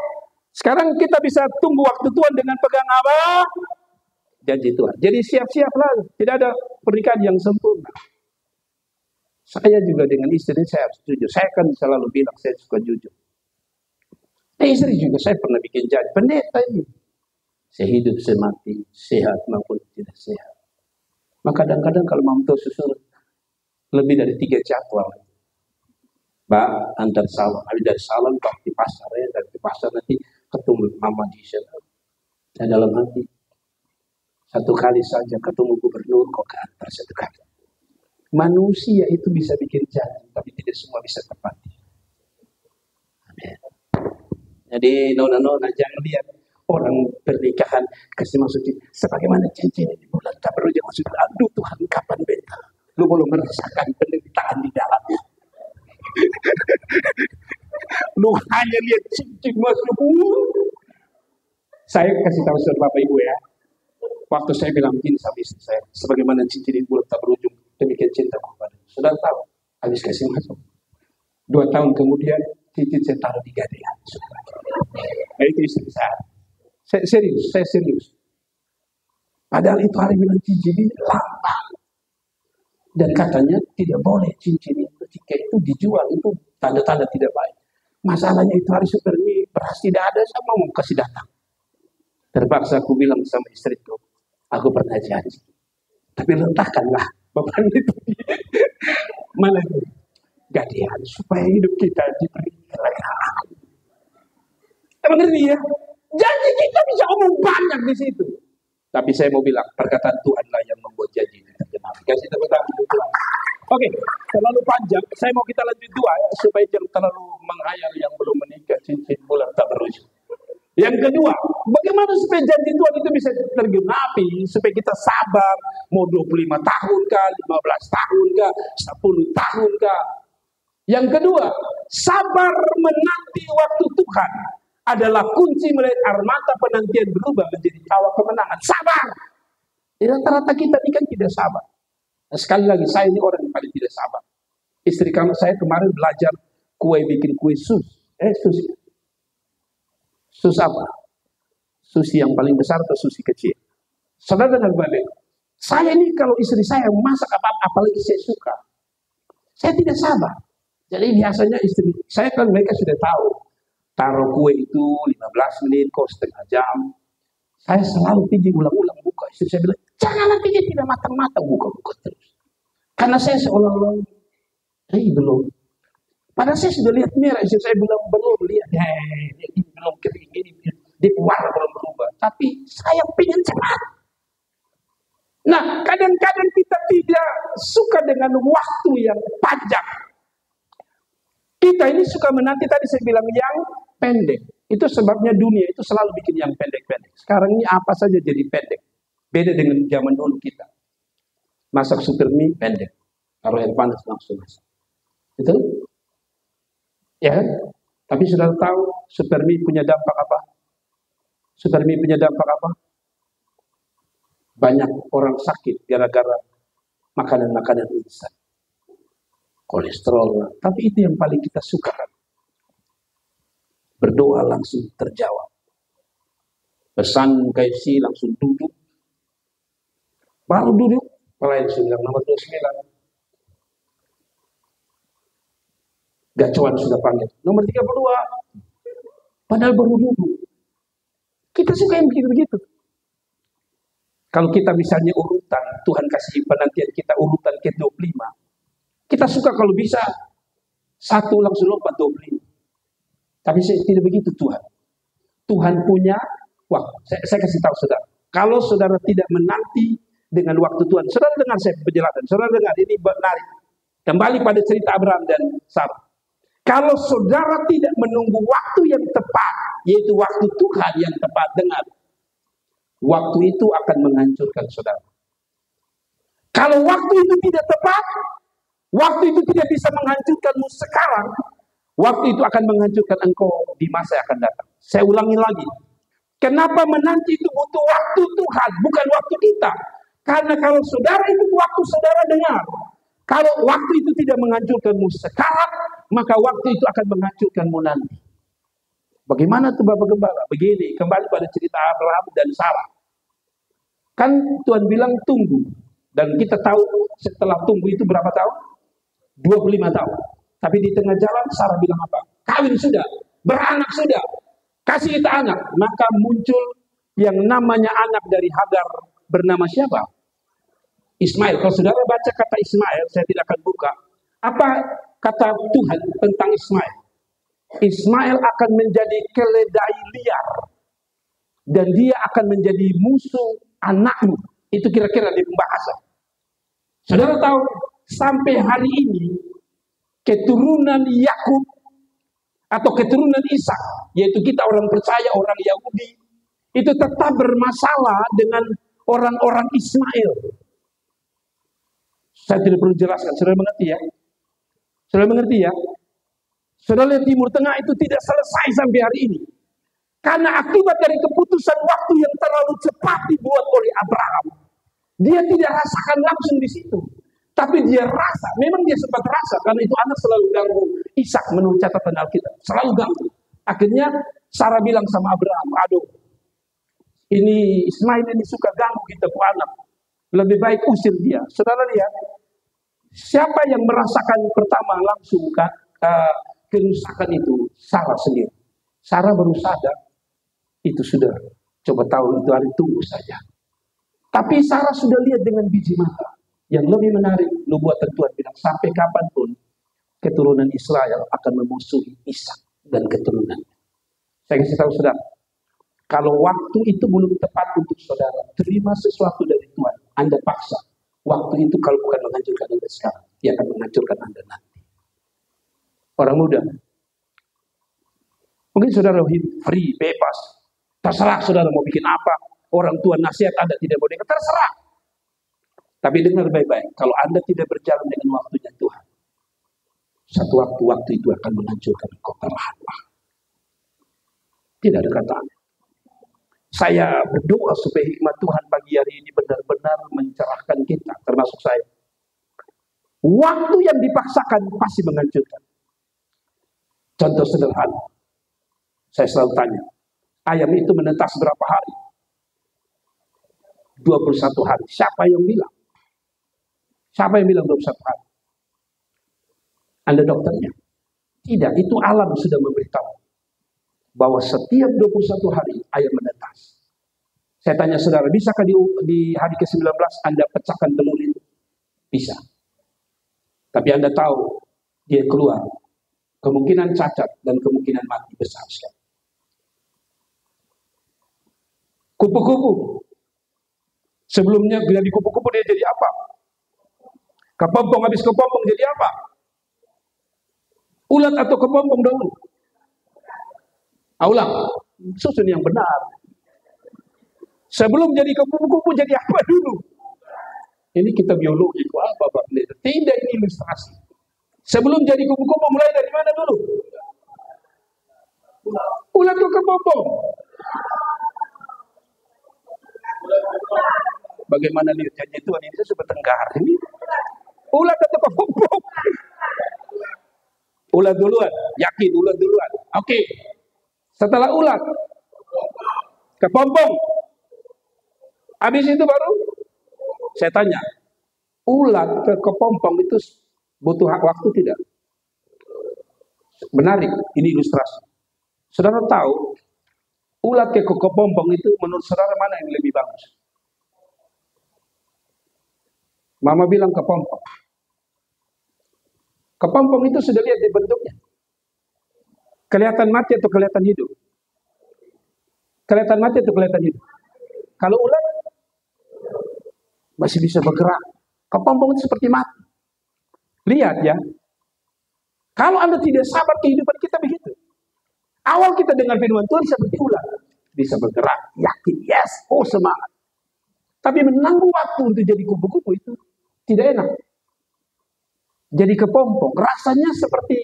Sekarang kita bisa tunggu waktu Tuhan dengan pegang apa? Janji Tuhan. Jadi siap-siaplah. Tidak ada pernikahan yang sempurna. Saya juga dengan istri saya harus jujur. Saya kan selalu bilang saya suka jujur. Istri juga saya pernah bikin janji. Pendeta ini. Saya hidup, saya mati. Sehat maupun tidak sehat. Maka kadang-kadang kalau mau tahu susul lebih dari 3 jadwal. Mbak, antar salam. Habis dari salam, Pak, di pasar ya. Dari pasar nanti ketemu Mama di sana. Dan dalam hati. Satu kali saja ketemu gubernur kok ke antar satu kali. Manusia itu bisa bikin janji, tapi tidak semua bisa tepati. Amin. Jadi nona-nona jangan lihat orang pernikahan kasih maksudnya sebagaimana cincin di bulan Tabruz yang maksudnya aduh Tuhan kapan beta lu belum merasakan penderitaan di dalamnya. Lu hanya lihat cincin masuk. Saya kasih tahu saudara Bapak Ibu ya. Waktu saya bilang begini sama istri saya, sebagaimana cincin di bulan tak berujung, demikian cinta kepada. Sudah tahu, habis kasih masuk. 2 tahun kemudian, cincin saya taruh di gadean. Nah itu istri saya. Saya serius. Padahal itu hari bilang cincin ini lambang. Dan katanya tidak boleh cincin itu ketika itu dijual, itu tanda-tanda tidak baik. Masalahnya itu hari super ini beras tidak ada, saya mau kasih datang. Terpaksa aku bilang sama istriku, aku pernah janji. Tapi letakkanlah beban itu mana itu? Gadean supaya hidup kita diberi kelegaan. Mengerti ya? Janji kita bisa omong banyak di situ. Tapi saya mau bilang, perkataan Tuhanlah yang membuat janji itu tergenapi. Kasih tepuk tangan untuk Tuhan. Oke, terlalu panjang. Saya mau kita lanjut 2 ya, supaya jangan terlalu menghayal yang belum menikah cincin bulan tak berujung. Yang kedua, bagaimana supaya janji Tuhan itu bisa tergenapi, supaya kita sabar, mau 25 tahun kah, 15 tahun kah, 10 tahun kah. Yang kedua, sabar menanti waktu Tuhan adalah kunci melihat armata penantian berubah menjadi tawa kemenangan. Sabar! Di rata-rata kita ini kan tidak sabar. Nah, sekali lagi, saya ini orang yang paling tidak sabar. Istri kamu saya kemarin belajar bikin kue sus. Sus apa? Susi yang paling besar atau susi kecil? Saudara dengar balik. Saya ini kalau istri saya masak apa-apa, apalagi saya suka. Saya tidak sabar. Jadi biasanya istri saya kan mereka sudah tahu. Taruh kue itu 15 menit, kok setengah jam. Saya selalu pergi ulang-ulang buka. Istri saya bilang, jangan nanti dia tidak matang-matang buka-buka terus. Karena saya seolah-olah, belum. Padahal saya sudah lihat merah, istri saya bilang belum lihat, ini belum kering, ini warna belum berubah. Tapi saya pengen cepat. Nah, kadang-kadang kita tidak suka dengan waktu yang panjang. Kita ini suka menanti, tadi saya bilang yang pendek. Itu sebabnya dunia itu selalu bikin yang pendek-pendek. Sekarang ini apa saja jadi pendek. Beda dengan zaman dulu kita. Masak super mie pendek. Taruh air panas langsung masak. Itu? Ya kan? Tapi sudah tahu super mie punya dampak apa? Super mie punya dampak apa? Banyak orang sakit gara-gara makanan-makanan instan. Kolesterol. Tapi itu yang paling kita suka. Berdoa langsung terjawab. Pesan KFC langsung duduk. Baru duduk. Pelayan bilang nomor 29. Gacuan sudah panggil. Nomor 32. Padahal baru duduk. Kita suka yang begitu-begitu. Kalau kita misalnya urutan, Tuhan kasih penantian kita urutan ke-25. Kita suka kalau bisa, 1 langsung lompat 25. Tapi saya tidak begitu Tuhan. Tuhan punya Wah, saya kasih tahu saudara. Kalau saudara tidak menanti dengan waktu Tuhan, saudara dengar saya penjelasan. Saudara dengar, ini menarik. Kembali pada cerita Abraham dan Sarah. Kalau saudara tidak menunggu waktu yang tepat, yaitu waktu Tuhan yang tepat, dengar, waktu itu akan menghancurkan saudara. Kalau waktu itu tidak tepat, waktu itu tidak bisa menghancurkanmu sekarang, waktu itu akan menghancurkan engkau di masa yang akan datang. Saya ulangi lagi. Kenapa menanti itu butuh waktu Tuhan, bukan waktu kita? Karena kalau saudara itu waktu saudara dengar, kalau waktu itu tidak menghancurkanmu sekarang, maka waktu itu akan menghancurkanmu nanti. Bagaimana tuh Bapak Gembala? Begini, kembali pada cerita Abraham dan Sarah. Kan Tuhan bilang tunggu. Dan kita tahu setelah tunggu itu berapa tahun? 25 tahun. Tapi di tengah jalan Sarah bilang apa? Kawin sudah, beranak sudah, kasih kita anak. Maka muncul yang namanya anak dari Hagar bernama siapa? Ismail. Kalau saudara baca kata Ismail, saya tidak akan buka. Apa kata Tuhan tentang Ismail? Ismail akan menjadi keledai liar. Dan dia akan menjadi musuh anakmu. Itu kira-kira di pembahasan. Saudara tahu, sampai hari ini, keturunan Yakub atau keturunan Ishak, yaitu kita orang percaya, orang Yahudi, itu tetap bermasalah dengan orang-orang Ismail. Saya tidak perlu jelaskan, saudara mengerti ya? Saudara mengerti ya? Saudara lihat Timur Tengah itu tidak selesai sampai hari ini. Karena akibat dari keputusan waktu yang terlalu cepat dibuat oleh Abraham. Dia tidak rasakan langsung di situ. Tapi dia rasa, memang dia sempat rasa, karena itu anak selalu ganggu Ishak menurut catatan Alkitab. Selalu ganggu. Akhirnya Sarah bilang sama Abraham, aduh, ini Ismail ini suka ganggu kita ke anak. Lebih baik usir dia. Saudara lihat, siapa yang merasakan pertama langsung kerusakan itu? Sarah sendiri. Sarah baru sadar, itu sudah, coba tahu itu hari tunggu saja. Tapi Sarah sudah lihat dengan biji mata. Yang lebih menarik, nubuatan Tuhan bilang, sampai kapanpun keturunan Israel akan memusuhi Ishak dan keturunannya. Saya kasih tahu saudara, kalau waktu itu belum tepat untuk saudara terima sesuatu dari Tuhan, Anda paksa. Waktu itu kalau bukan menghancurkan Anda sekarang, dia akan menghancurkan Anda nanti. Orang muda, mungkin saudara free, bebas. Terserah saudara mau bikin apa. Orang tua nasihat Anda tidak boleh, terserah. Tapi dengar baik-baik, kalau Anda tidak berjalan dengan waktunya Tuhan, satu waktu itu akan menghancurkan engkau perlahan-lahan. Tidak ada kataan. Saya berdoa supaya hikmat Tuhan pagi hari ini benar-benar mencerahkan kita, termasuk saya. Waktu yang dipaksakan pasti menghancurkan. Contoh sederhana, saya selalu tanya, ayam itu menetas berapa hari? 21 hari. Siapa yang bilang? Siapa yang bilang 21 hari? Anda dokternya? Tidak, itu alam sudah memberitahu bahwa setiap 21 hari ayam menetas. Saya tanya saudara, bisakah di hari ke-19 Anda pecahkan telur itu? Bisa. Tapi Anda tahu, dia keluar. Kemungkinan cacat dan kemungkinan mati besar sekali. Kupu-kupu. Sebelumnya jadi kupu-kupu dia jadi apa? Kepompong, habis kepompong jadi apa? Ulat atau kepompong dahulu? Ulang. Susun yang benar. Sebelum jadi kupu-kupu jadi apa dulu? Ini kita biologi, apa Pak Pendeta? Tidak, ini ilustrasi. Sebelum jadi kupu-kupu mulai dari mana dulu? Ulat atau kepompong? Bagaimana lihat janji Tuhan ini saya bertengkar ini? Ulat atau kepompong? Ulat duluan, yakin ulat duluan. Oke. Setelah ulat, kepompong. Habis itu baru saya tanya, ulat ke kepompong itu butuh waktu tidak? Menarik, ini ilustrasi. Saudara tahu, ulat ke kepompong itu menurut saudara mana yang lebih bagus? Mama bilang kepompong. Kepompong itu sudah lihat di bentuknya. Kelihatan mati atau kelihatan hidup? Kelihatan mati atau kelihatan hidup? Kalau ular masih bisa bergerak. Kepompong itu seperti mati. Lihat ya. Kalau Anda tidak sabar, kehidupan kita begitu. Awal kita dengar firman Tuhan seperti ular. Bisa bergerak, yakin, yes, oh semangat. Tapi menanggung waktu untuk jadi kupu-kupu itu tidak enak. Jadi kepompong, rasanya seperti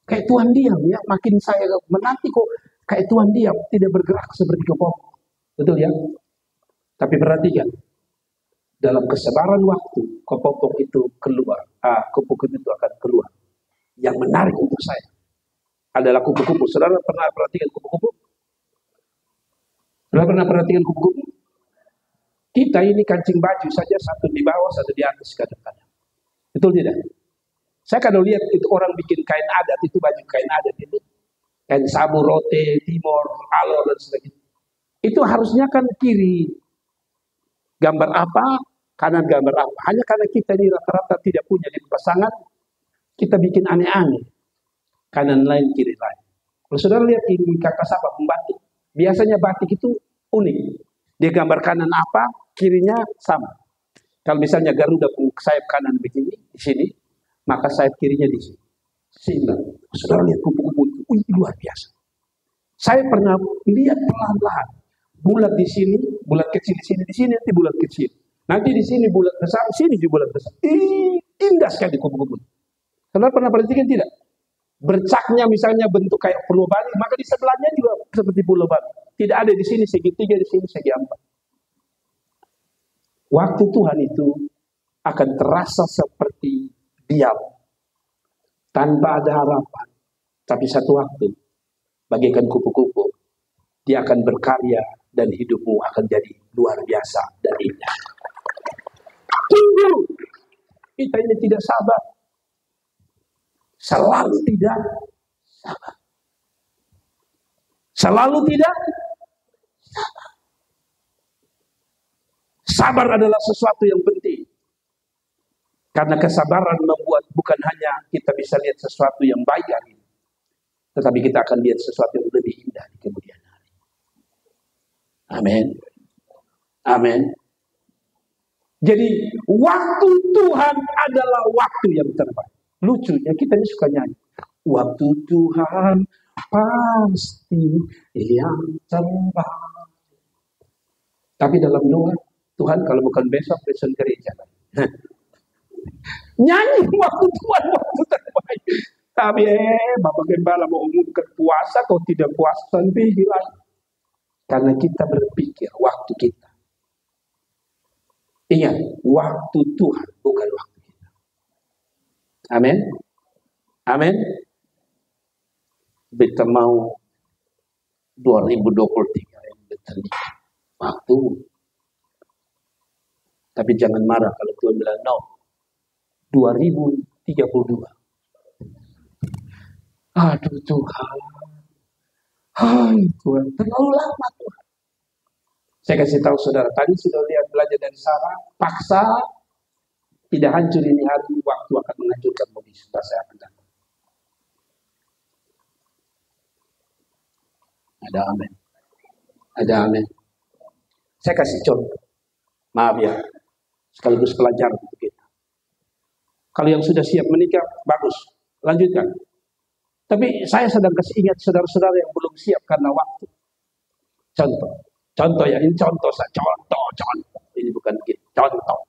kayak Tuhan diam ya. Makin saya menanti kok kayak Tuhan diam, tidak bergerak seperti kepompong. Betul ya? Tapi perhatikan, dalam kesabaran waktu, kepompong itu keluar. Kupu-kupu itu akan keluar. Yang menarik untuk saya adalah kupu-kupu. Saudara pernah perhatikan kupu-kupu? Saudara pernah perhatikan kupu-kupu? Kita ini kancing baju saja, satu di bawah, satu di atas kadang-kadang. Betul tidak? Saya kalau lihat itu orang bikin kain adat, itu baju kain adat itu. Kain sabu, rote, timor, alor, dan sebagainya. Itu harusnya kan kiri gambar apa, kanan gambar apa. Hanya karena kita ini rata-rata tidak punya di pasangan, kita bikin aneh-aneh. Kanan lain, kiri lain. Kalau saudara lihat ini kakak siapa pembatik, biasanya batik itu unik. Dia gambar kanan apa, kirinya sama. Kalau misalnya Garuda sayap kanan begini, di sini, maka sayap kirinya di sini. Sehingga saudara lihat kupu-kupu itu luar biasa. Saya pernah lihat pelan-pelan. Bulat di sini, bulat kecil di sini, nanti bulat kecil. Nanti di sini bulat besar, sini juga bulat besar. Indah sekali kupu-kupu. Saudara pernah perhatikan tidak? Bercaknya misalnya bentuk kayak pulau Bali, maka di sebelahnya juga seperti pulau Bali. Tidak ada di sini segitiga, di sini segi empat. Waktu Tuhan itu akan terasa seperti diam, tanpa ada harapan. Tapi satu waktu, bagaikan kupu-kupu, dia akan berkarya dan hidupmu akan jadi luar biasa dan indah. Tunggu, kita ini tidak sabar. Selalu tidak sabar. Selalu tidak sabar. Sabar adalah sesuatu yang penting. Karena kesabaran membuat bukan hanya kita bisa lihat sesuatu yang baik hari ini, tetapi kita akan lihat sesuatu yang lebih indah di kemudian hari. Amin. Amin. Jadi waktu Tuhan adalah waktu yang terbaik. Lucunya kita ini suka nyanyi. Waktu Tuhan pasti yang terbaik. Tapi dalam doa, Tuhan kalau bukan besok gereja. Nyanyi waktu Tuhan waktu terbaik. Tapi Bapak Gembala mau umumkan puasa atau tidak puasa sampai hilang. Karena kita berpikir waktu kita. Ingat, waktu Tuhan bukan waktu kita. Amin. Amin. Kita mau 2023 yang betul waktu. Tapi jangan marah kalau Tuhan bilang no. 2032. Aduh Tuhan. Hai Tuhan, terlalu lama Tuhan. Saya kasih tahu saudara, tadi sudah lihat belajar dari Sarah, paksa tidak hancur ini hari, waktu akan menghancurkanmu di sebelah saya akan datang. Ada amin. Ada amin. Saya kasih contoh. Maaf ya, sekaligus pelajaran untuk kita. Kalau yang sudah siap menikah, bagus, lanjutkan. Tapi saya sedang kasih ingat saudara-saudara yang belum siap karena waktu. Contoh ya, ini contoh. Ini bukan gitu, contoh.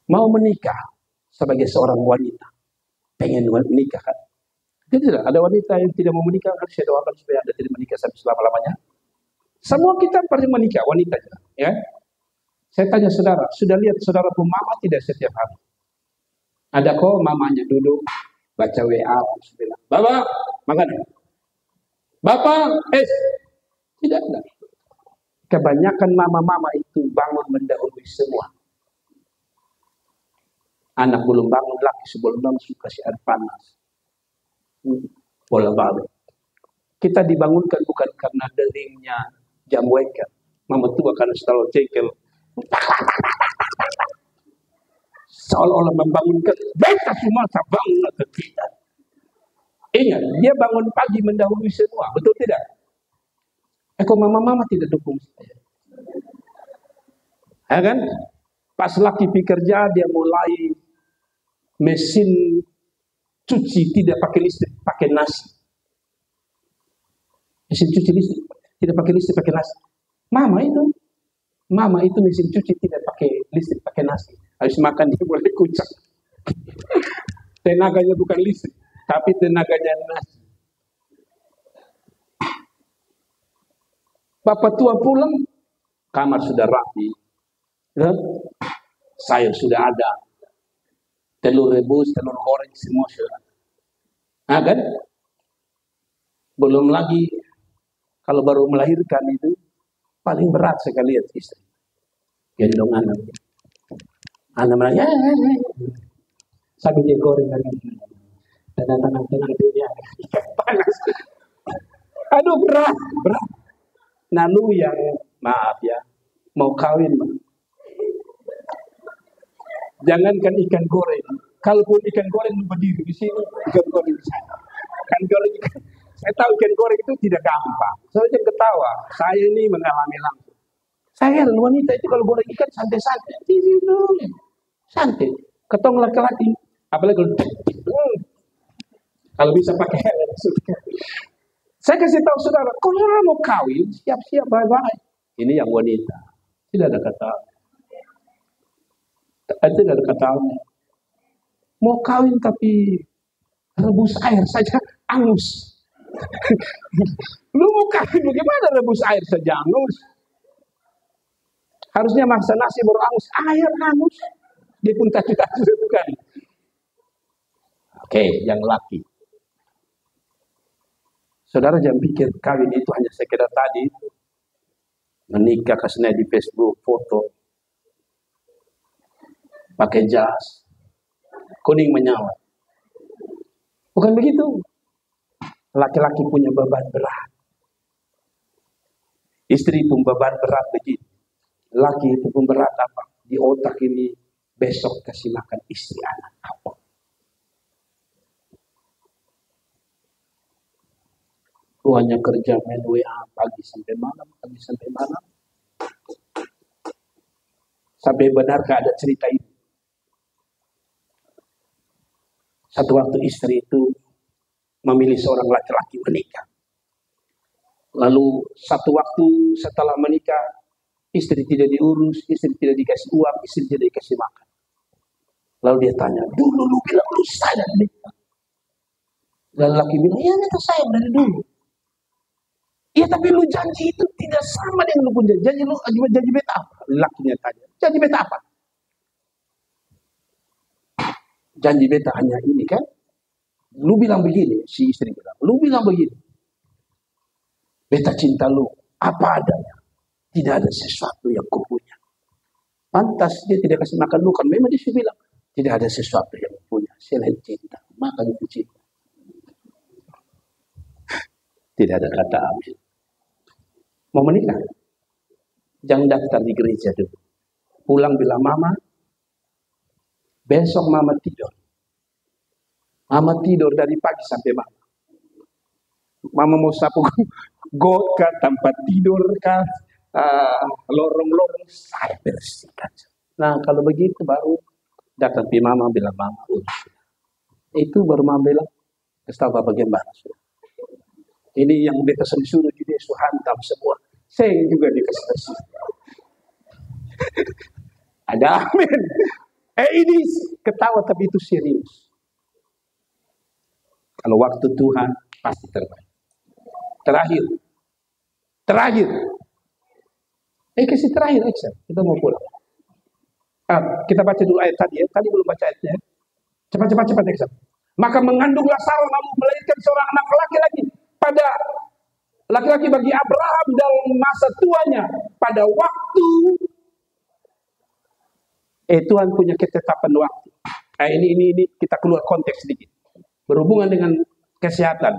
Mau menikah sebagai seorang wanita, pengen menikah kan? Tidak, ada wanita yang tidak mau menikah, harus saya doakan supaya Anda tidak menikah sampai selama-lamanya. Semua kita pasti menikah, wanita ya. Saya tanya saudara, sudah lihat saudara pun mama tidak setiap hari? Ada kok mamanya duduk, baca WA, bilang, Bapak, makan. Bapak, tidak ada. Kebanyakan mama-mama itu bangun mendahului semua. Anak belum bangun, laki sebelum bangun suka kasih air panas. Bola-balik. Kita dibangunkan bukan karena deringnya jam waker. Mama tua karena selalu cekel. Seolah-olah membangunkan. Mereka semua bangun ke kita. Ingat, dia bangun pagi mendahului semua. Betul tidak? Kok mama tidak dukung saya? Ya kan? Pas laki bekerja, dia mulai mesin cuci tidak pakai listrik, pakai nasi. Mesin cuci listrik, tidak pakai listrik, pakai nasi. Mama itu mesin cuci tidak pakai listrik, pakai nasi. Habis makan dia boleh kucak. Tenaganya bukan listrik, tapi tenaganya nasi. Bapak tua pulang, kamar sudah rapi, ya? Sayur sudah ada, telur rebus, telur goreng, semua sudah. Nah kan? Belum lagi, kalau baru melahirkan itu, paling berat sekali lihat istri. Gendong anak. Anak bilang, ya. Sambil dia goreng lagi. Tenang dia. Panas. Aduh berat. Lalu yang, maaf ya, mau kawin, jangankan ikan goreng. Kalaupun ikan goreng berdiri di sini, ikan goreng di sana. Ikan goreng, saya tahu ikan goreng itu tidak gampang. Saya jangan ketawa. Saya ini mengalami langsung. Saya wanita itu kalau goreng ikan santai-santai, santai. Ketong laki-laki, apalagi kalau bisa pakai helm. Saya kasih tahu saudara, kalau mau kawin, siap-siap baik-baik. Ini yang wanita, tidak ada kata. Tidak ada kata. Mau kawin tapi rebus air saja angus. Lu mau kawin bagaimana rebus air saja angus? Harusnya maksa nasi baru angus, air angus. Dia pun tak bukan. Oke, yang laki. Saudara jangan pikir kawin itu hanya sekedar tadi menikah kasihnya di Facebook, foto, pakai jas, kuning menyala. Bukan begitu. Laki-laki punya beban berat. Istri pun beban berat begitu. Laki itu pun berat apa? Di otak ini besok kasih makan istri anak apa? Lu hanya kerja main WA pagi sampai malam. Sampai benarkah ada cerita itu? Satu waktu istri itu memilih seorang laki-laki menikah. Lalu satu waktu setelah menikah, istri tidak diurus, istri tidak dikasih uang, istri tidak dikasih makan. Lalu dia tanya, dulu lu bilang lu sayang nikah. Dan laki bilang, ya kita sayang dari dulu. Iya tapi lu janji itu tidak sama dengan lu punya janji. Lu janji beta apa? Lakinya tanya, janji beta apa? Janji beta hanya ini kan? Lu bilang begini, si istri bilang, lu bilang begini. Beta cinta lu, apa adanya. Tidak ada sesuatu yang ku punya. Pantas dia tidak kasih makan lu, kan memang dia bilang, tidak ada sesuatu yang ku punya selain cinta. Makan itu cinta. Tidak ada kata amin. Mau menikah? Jangan daftar di gereja dulu. Pulang bilang mama, besok mama tidur. Mama tidur dari pagi sampai malam. Mama mau sapu got kah, tempat tidur kah, lorong-lorong saya bersihkan. Nah kalau begitu baru datang pi mama bilang mama itu baru mama bilang tahu apa bagaimana sudah. Ini yang beta suruh juga hantam semua. Saya juga dikasih bersih. Ada amin. Ini ketawa tapi itu serius. Kalau waktu Tuhan pasti terbaik. Terakhir. Kasih terakhir Excel. Kita mau pulang. Kita baca dulu ayat tadi ya. Tadi belum baca ayatnya. Cepat Excel. Maka mengandung Lazarus lalu melahirkan seorang anak laki-laki. Pada laki-laki bagi Abraham dalam masa tuanya. Pada waktu Tuhan punya ketetapan waktu. Ini kita keluar konteks sedikit. Berhubungan dengan kesehatan.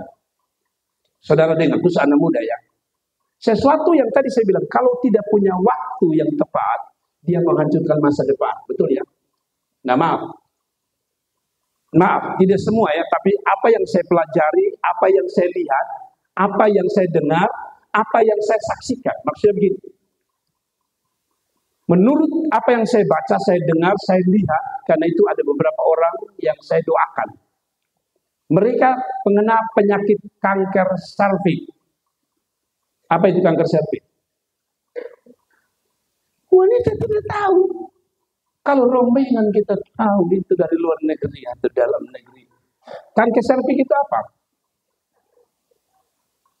Saudara dengar, khusus anak muda ya. Sesuatu yang tadi saya bilang, kalau tidak punya waktu yang tepat, dia menghancurkan masa depan. Betul ya? Nah maaf, tidak semua ya, tapi apa yang saya pelajari, apa yang saya lihat, apa yang saya dengar, apa yang saya saksikan. Maksudnya begini. Menurut apa yang saya baca, saya dengar, saya lihat, karena itu ada beberapa orang yang saya doakan. Mereka pengena penyakit kanker serviks. Apa itu kanker serviks? Wanita tidak tahu. Kalau rombongan kita tahu itu dari luar negeri atau dalam negeri. Kanker serviks itu apa?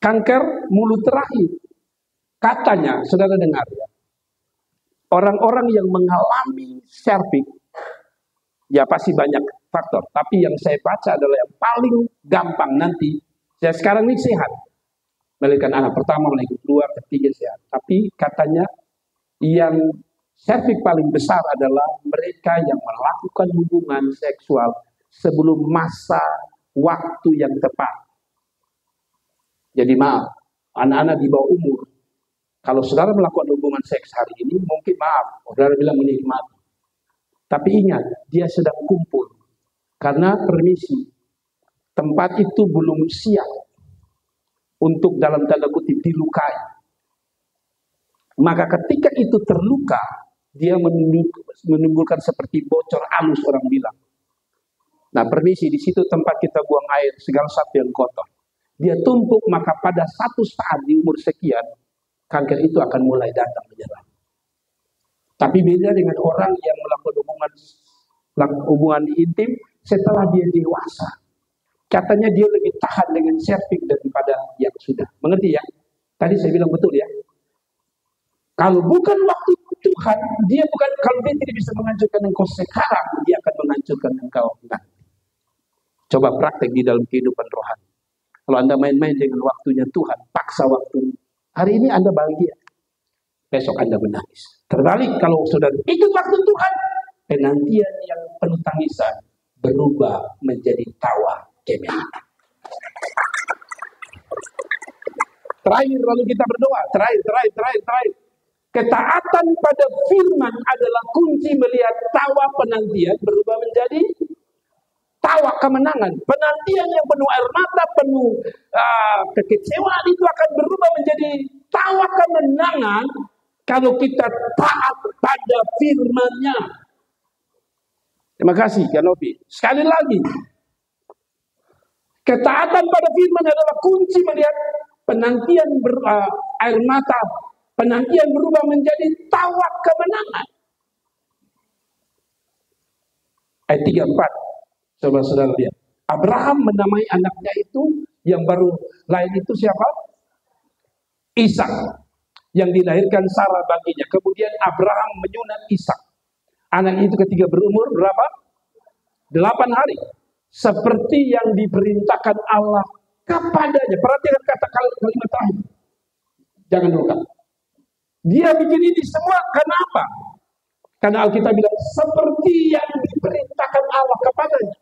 Kanker mulut rahim. Katanya, saudara dengar ya. Orang-orang yang mengalami serviks, ya pasti banyak faktor. Tapi yang saya baca adalah yang paling gampang nanti. Saya sekarang ini sehat. Melahirkan anak pertama, melahirkan kedua, ketiga sehat. Tapi katanya yang serviks paling besar adalah mereka yang melakukan hubungan seksual sebelum masa waktu yang tepat. Jadi maaf, anak-anak di bawah umur, kalau saudara melakukan hubungan seks hari ini, mungkin maaf, saudara bilang menikmati. Tapi ingat, dia sedang kumpul. Karena permisi, tempat itu belum siap untuk dalam tanda kutip dilukai. Maka ketika itu terluka, dia menimbulkan seperti bocor halus orang bilang. Nah permisi, di situ tempat kita buang air, segala sesuatu yang kotor. Dia tumpuk, maka pada satu saat di umur sekian, kanker itu akan mulai datang menyerang. Tapi beda dengan orang yang melakukan hubungan intim setelah dia dewasa. Katanya dia lebih tahan dengan serviks daripada yang sudah. Mengerti ya? Tadi saya bilang betul ya. Kalau bukan waktu Tuhan, dia bukan, kalau dia tidak bisa menghancurkan engkau sekarang, dia akan menghancurkan engkau nanti. Coba praktek di dalam kehidupan rohani. Kalau Anda main-main dengan waktunya Tuhan, paksa waktu. Hari ini Anda bahagia, besok Anda menangis. Terbalik kalau saudara ikut waktu Tuhan, penantian yang penuh tangisan berubah menjadi tawa kemewahan. Terakhir lalu kita berdoa. Terakhir. Ketaatan pada firman adalah kunci melihat tawa penantian berubah menjadi tawa kemenangan. Penantian yang penuh air mata, penuh kekecewaan itu akan berubah menjadi tawa kemenangan kalau kita taat pada firman-Nya. Terima kasih, Kanopi. Sekali lagi, ketaatan pada firman adalah kunci melihat penantian air mata, penantian berubah menjadi tawa kemenangan. Ayat 34. Saudara-saudara lihat. Abraham menamai anaknya itu yang baru lahir itu siapa? Ishak. Yang dilahirkan Sarah baginya. Kemudian Abraham menyunat Ishak. Anak itu ketika berumur berapa? 8 hari. Seperti yang diperintahkan Allah kepadanya. Perhatikan kata kalimat terakhir. Jangan lupa. Dia bikin ini semua karena apa? Karena Alkitab bilang seperti yang diperintahkan Allah kepadanya.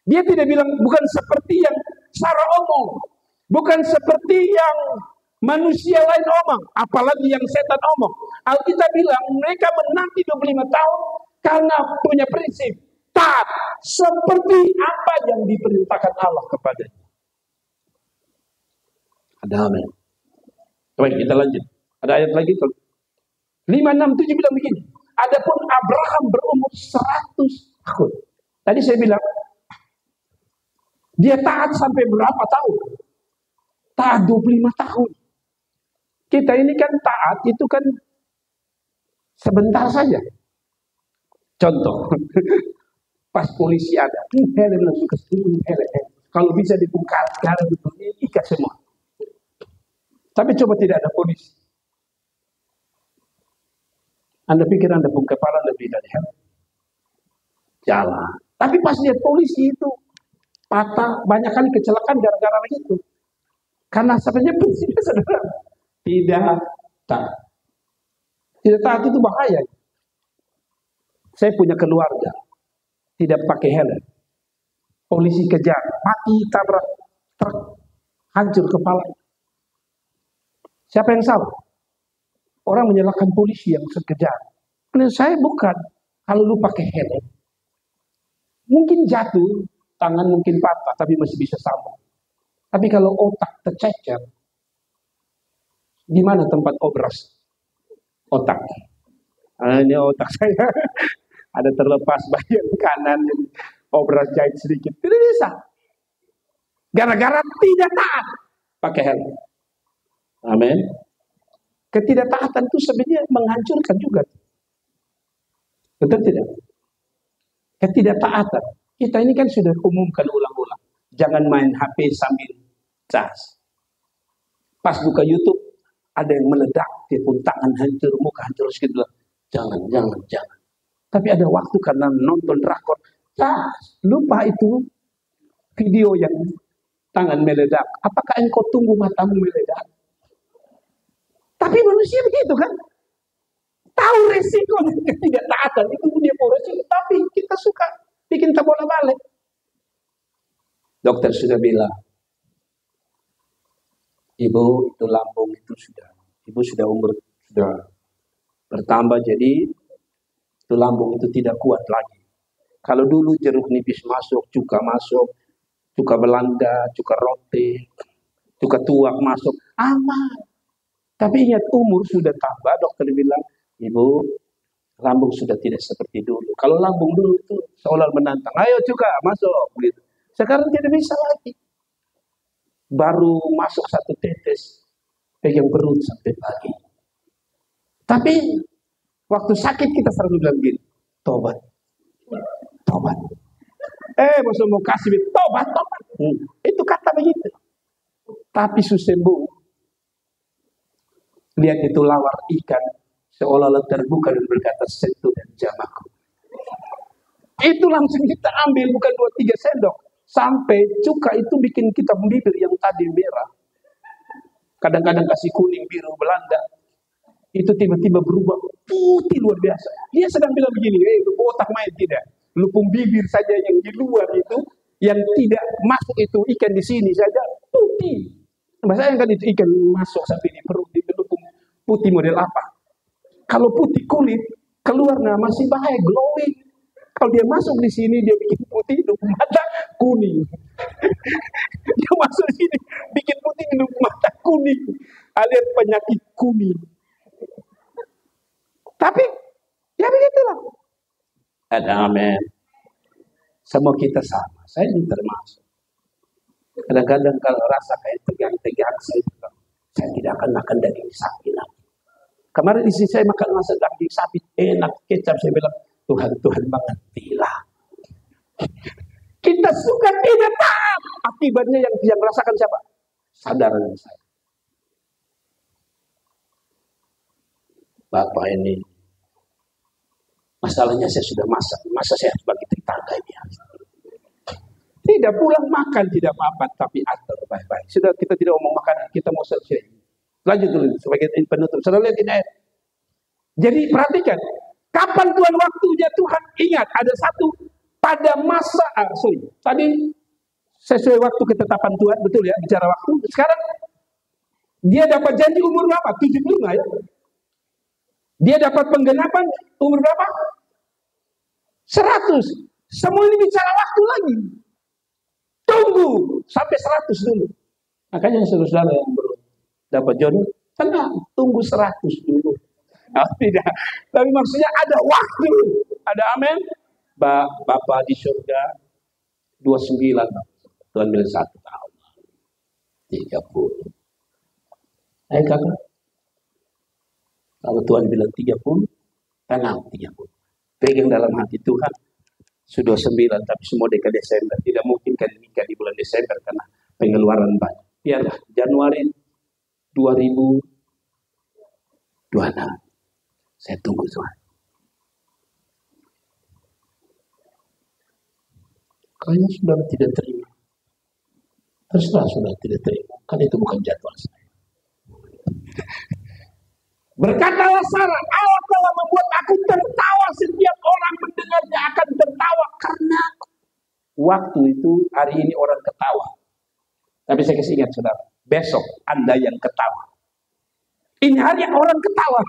Dia tidak bilang bukan seperti yang Sarah omong, bukan seperti yang manusia lain omong, apalagi yang setan omong. Alkitab bilang mereka menanti 25 tahun karena punya prinsip taat seperti apa yang diperintahkan Allah kepadanya. Ada amin. Baik, kita lanjut. Ada ayat lagi. 5, 6, 7 bilang begini. Adapun Abraham berumur 100 tahun. Tadi saya bilang dia taat sampai berapa tahun? Taat 25 tahun. Kita ini kan taat itu kan sebentar saja. Contoh, pas polisi ada, helm langsung ke sini, helm. Kalau bisa dibungkar, helm ikat semua. Tapi coba tidak ada polisi. Anda pikir Anda pun kepala lebih dari helm? Jalan. Tapi pas lihat polisi itu patah, banyak kali kecelakaan gara-gara itu. Karena sebenarnya prinsipnya sederhana. Tidak taat. Tidak taat itu bahaya. Saya punya keluarga, tidak pakai helm. Polisi kejar, mati tabrak truk, hancur kepala. Siapa yang salah? Orang menyalahkan polisi yang kejar. Menurut saya bukan. Kalau lu pakai helm, mungkin jatuh, tangan mungkin patah, tapi masih bisa sambung. Tapi kalau otak tercecer, Di mana tempat obras otak? Ini otak saya ada terlepas bagian kanan, obras jahit sedikit. Tidak bisa. Gara-gara tidak taat pakai helm. Amin. Ketidaktaatan itu sebenarnya menghancurkan juga. Betul tidak? Ketidaktaatan. Kita ini kan sudah umumkan ulang-ulang. Jangan main HP sambil cas. Pas buka YouTube, ada yang meledak, dia pun tangan hancur, muka hancur, gitu. Jangan. Tapi ada waktu karena nonton drakor, lupa itu video yang tangan meledak. Apakah engkau tunggu matamu meledak? Tapi manusia begitu kan? Tahu resiko ketidaktaatan itu dia mau resiko, tapi kita suka bikin bola balik. Dokter sudah bilang, Ibu itu lambung itu Ibu sudah umur sudah bertambah, jadi itu lambung itu tidak kuat lagi. Kalau dulu jeruk nipis masuk, cuka Belanda, cuka roti, cuka tuak masuk, aman. Tapi ingat umur sudah tambah, dokter bilang, Ibu, lambung sudah tidak seperti dulu. Kalau lambung dulu itu seolah menantang, ayo cuka masuk, gitu. Sekarang tidak bisa lagi. Baru masuk 1 tetes, pegang perut sampai pagi. Tapi waktu sakit kita selalu bilang gini, tobat. Maksud mau kasih tobat. Itu kata begitu. Tapi susembuh, lihat itu lawar ikan, seolah-olah terbuka dan berkata, sentuh dan jamaku. Itu langsung kita ambil, bukan 2-3 sendok. Sampai cuka itu bikin kita bibir yang tadi merah. Kadang-kadang kasih kuning, biru, Belanda. Itu tiba-tiba berubah putih luar biasa. Dia sedang bilang begini, lu otak main tidak. Lupung bibir saja yang di luar itu, yang tidak masuk itu ikan di sini saja putih. Maksudnya kan itu ikan masuk sampai di perut, itu lupung putih model apa? Kalau putih kulit, keluarnya masih baik, glowing. Kalau dia masuk di sini, dia bikin putih, lupung mata kuning. Dia masuk di sini, bikin putih, lupung mata kuning. Alias penyakit kuning. Tapi, ya begitulah. Ada amin. Semua kita sama. Saya ini termasuk. Kadang-kadang kalau rasa kayak tegang-tegang, saya tidak akan daging sapi lagi. Kemarin istri saya makan masak daging sapi, enak, kecap. Saya bilang, Tuhan mengertilah. Kita suka tidak taat. Akibatnya yang rasakan siapa? Sadaran saya. Bapak ini, masalahnya saya sudah masak. Masa saya harus bagi tetangga ini? Tidak pulang makan, tidak apa-apa, tapi atur baik-baik. Sudah, kita tidak mau makan, kita mau selesai. Lanjut dulu sebagai penutup. Saudara lihat ini ayat. Jadi perhatikan, kapan Tuhan waktunya Tuhan ingat ada satu pada masa tadi sesuai waktu ketetapan Tuhan, betul ya, bicara waktu. Sekarang dia dapat janji umur berapa? 75 ya. Dia dapat penggenapan umur berapa? 100. Semua ini bicara waktu lagi. Tunggu sampai 100 dulu. Makanya saudara yang belum dapat jodoh, tenang, tunggu 100 dulu. Tidak. Tapi maksudnya ada waktu. Ada amin. Bapak di surga 29. Tuhan bilang 1 tahun. 30. Kakak. Kalau Tuhan bilang 30, tenang 30. Pegang dalam hati Tuhan. Sudah 9, tapi semua dekat Desember. Tidak mungkin kan nikah di bulan Desember karena pengeluaran banyak. Biarlah Januari 2026. Saya tunggu Tuhan. Kayaknya sudah tidak terima. Terserah sudah tidak terima. Kan itu bukan jadwal saya. Berkatalah Sarah, Allah telah membuat aku tertawa, setiap orang mendengarnya akan tertawa karena aku. Waktu itu hari ini orang ketawa. Tapi saya kasih ingat saudara, besok Anda yang ketawa. Ini hari yang orang ketawa.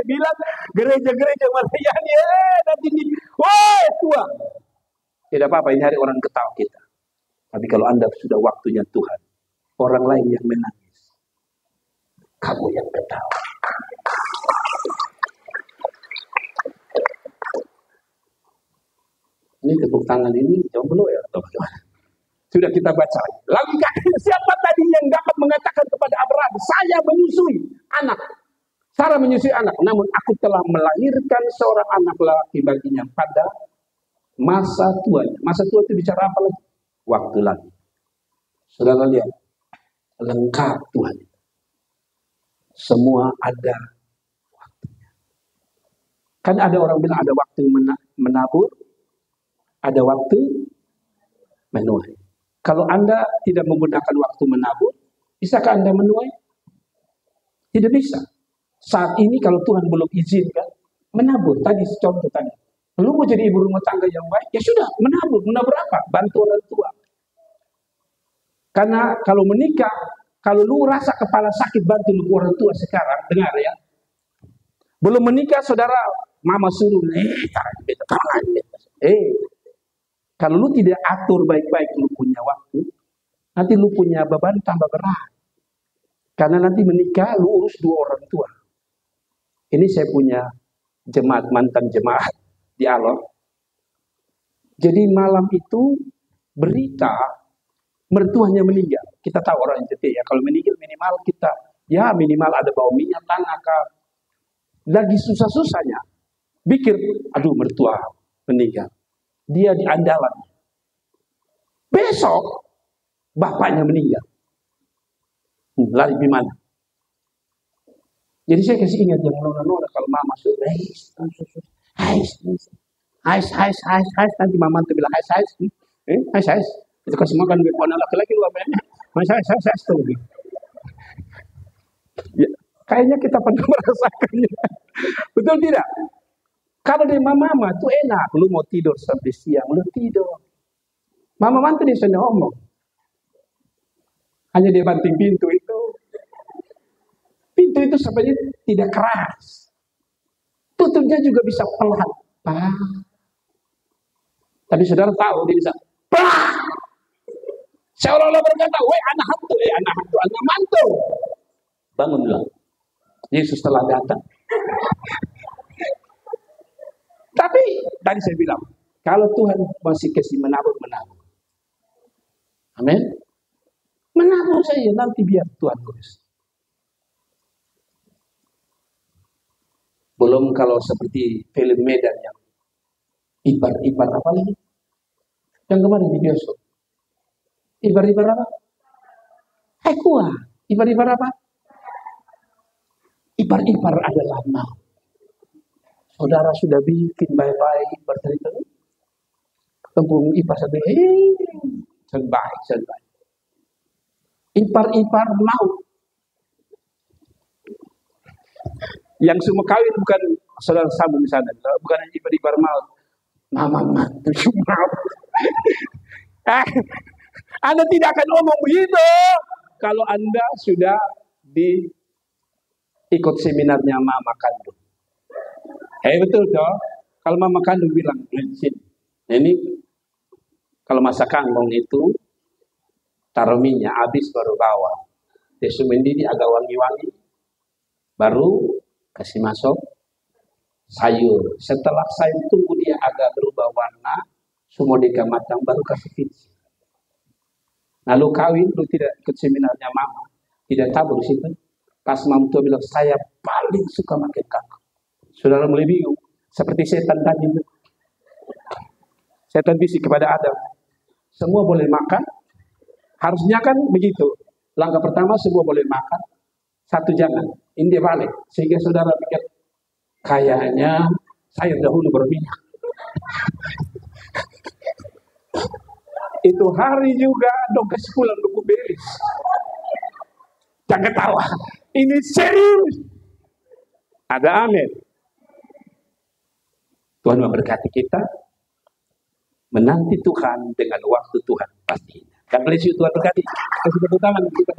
Bilang gereja-gereja Malayani, nanti ini, woi tua. Tidak apa-apa, ini hari orang ketawa kita. Tapi kalau Anda sudah waktunya Tuhan, orang lain yang menangis. kamu yang ketawa. Ini tepuk tangan ini jomblo ya atau bagaimana? Sudah kita baca. Lalu siapa tadi yang dapat mengatakan kepada Abraham, saya menyusui anak, Sarah menyusui anak, namun aku telah melahirkan seorang anak laki baginya pada masa tuanya. Masa tua itu bicara apa lagi? Waktu lagi. Saudara lihat, lengkap Tuhan. Semua ada waktunya. Kan ada orang bilang ada waktu menabur, ada waktu menuai. Kalau Anda tidak menggunakan waktu menabur, bisakah Anda menuai? Tidak bisa. Saat ini kalau Tuhan belum izinkan, menabur. Tadi contoh tadi. Lu mau jadi ibu rumah tangga yang baik, ya sudah, menabur. Menabur apa? Bantu orang tua. Karena kalau menikah, kalau lu rasa kepala sakit, bantu lu orang tua sekarang, dengar ya. Belum menikah, saudara, mama suruh, kalau lu tidak atur baik-baik, lu punya waktu, nanti lu punya beban tambah berat. Karena nanti menikah, lu urus 2 orang tua. Ini saya punya jemaat, mantan jemaat di Alor. Jadi malam itu berita mertuanya meninggal. Kita tahu orang NTT ya, kalau meninggal minimal kita, ya minimal ada bau minyak tanah, lagi susah-susahnya. Pikir, aduh mertua meninggal. Dia di andalan. Besok, bapaknya meninggal. Lari gimana? Jadi saya kasih ingat yang nona-nona kalau mama sudah, nanti mama tuh bilang, itu kasih makan anak laki-laki lu apa ya? Tuh. Ya, kayaknya kita pernah merasakannya. Betul tidak? Kalau dari mama tuh enak, lu mau tidur sampai siang, lu tidur. Mama mantu dia sudah ngomong. Hanya dia banting pintu itu. Pintu itu sebenarnya tidak keras. Tutupnya juga bisa pelan. Tapi saudara tahu dia bisa seolah-olah berkata, anak hantu, anak mantu. Bangunlah. Yesus telah datang. Tapi tadi saya bilang, kalau Tuhan masih kasih menabur. Amin. Menabur saja, nanti biar Tuhan urus. Belum kalau seperti film Medan yang Ibar apa lagi? Yang kemarin di bioskop. Ibar apa? Kuah. Ibar apa? Ibar adalah maut. Saudara sudah bikin baik-baik bercerita. Tembung ibar satu. Baik. Ipar maut. Yang semua kawin bukan saudara sambung di sana. Bukan ipar maut. Mama mantu maut. Anda tidak akan ngomong begitu kalau Anda sudah ikut seminarnya mama kandung. Betul toh. Kalau mama kandung bilang, ini kalau masak kangkung itu taruh minyak habis baru bawa. Desu mendidih agak wangi-wangi, baru kasih masuk sayur. Setelah sayur tunggu dia agak berubah warna, semua dika matang, baru kasih biji. Lalu kawin, lu tidak ikut seminarnya mama, tidak tahu di situ. Pas mama tua bilang, saya paling suka makan kangkung. Saudara mulai bingung, seperti setan tadi. Setan bisik kepada Adam, semua boleh makan, harusnya kan begitu. Langkah pertama semua boleh makan, satu jangan. Ini dia balik, sehingga saudara pikir, kayaknya saya dahulu berminyak. Itu hari juga dong kasih pulang buku belis. Jangan ketawa, ini serius. Ada amin. Tuhan memberkati kita, menanti Tuhan dengan waktu Tuhan pastinya. God bless you, Tuhan berkati. Kasih tepuk tangan kita.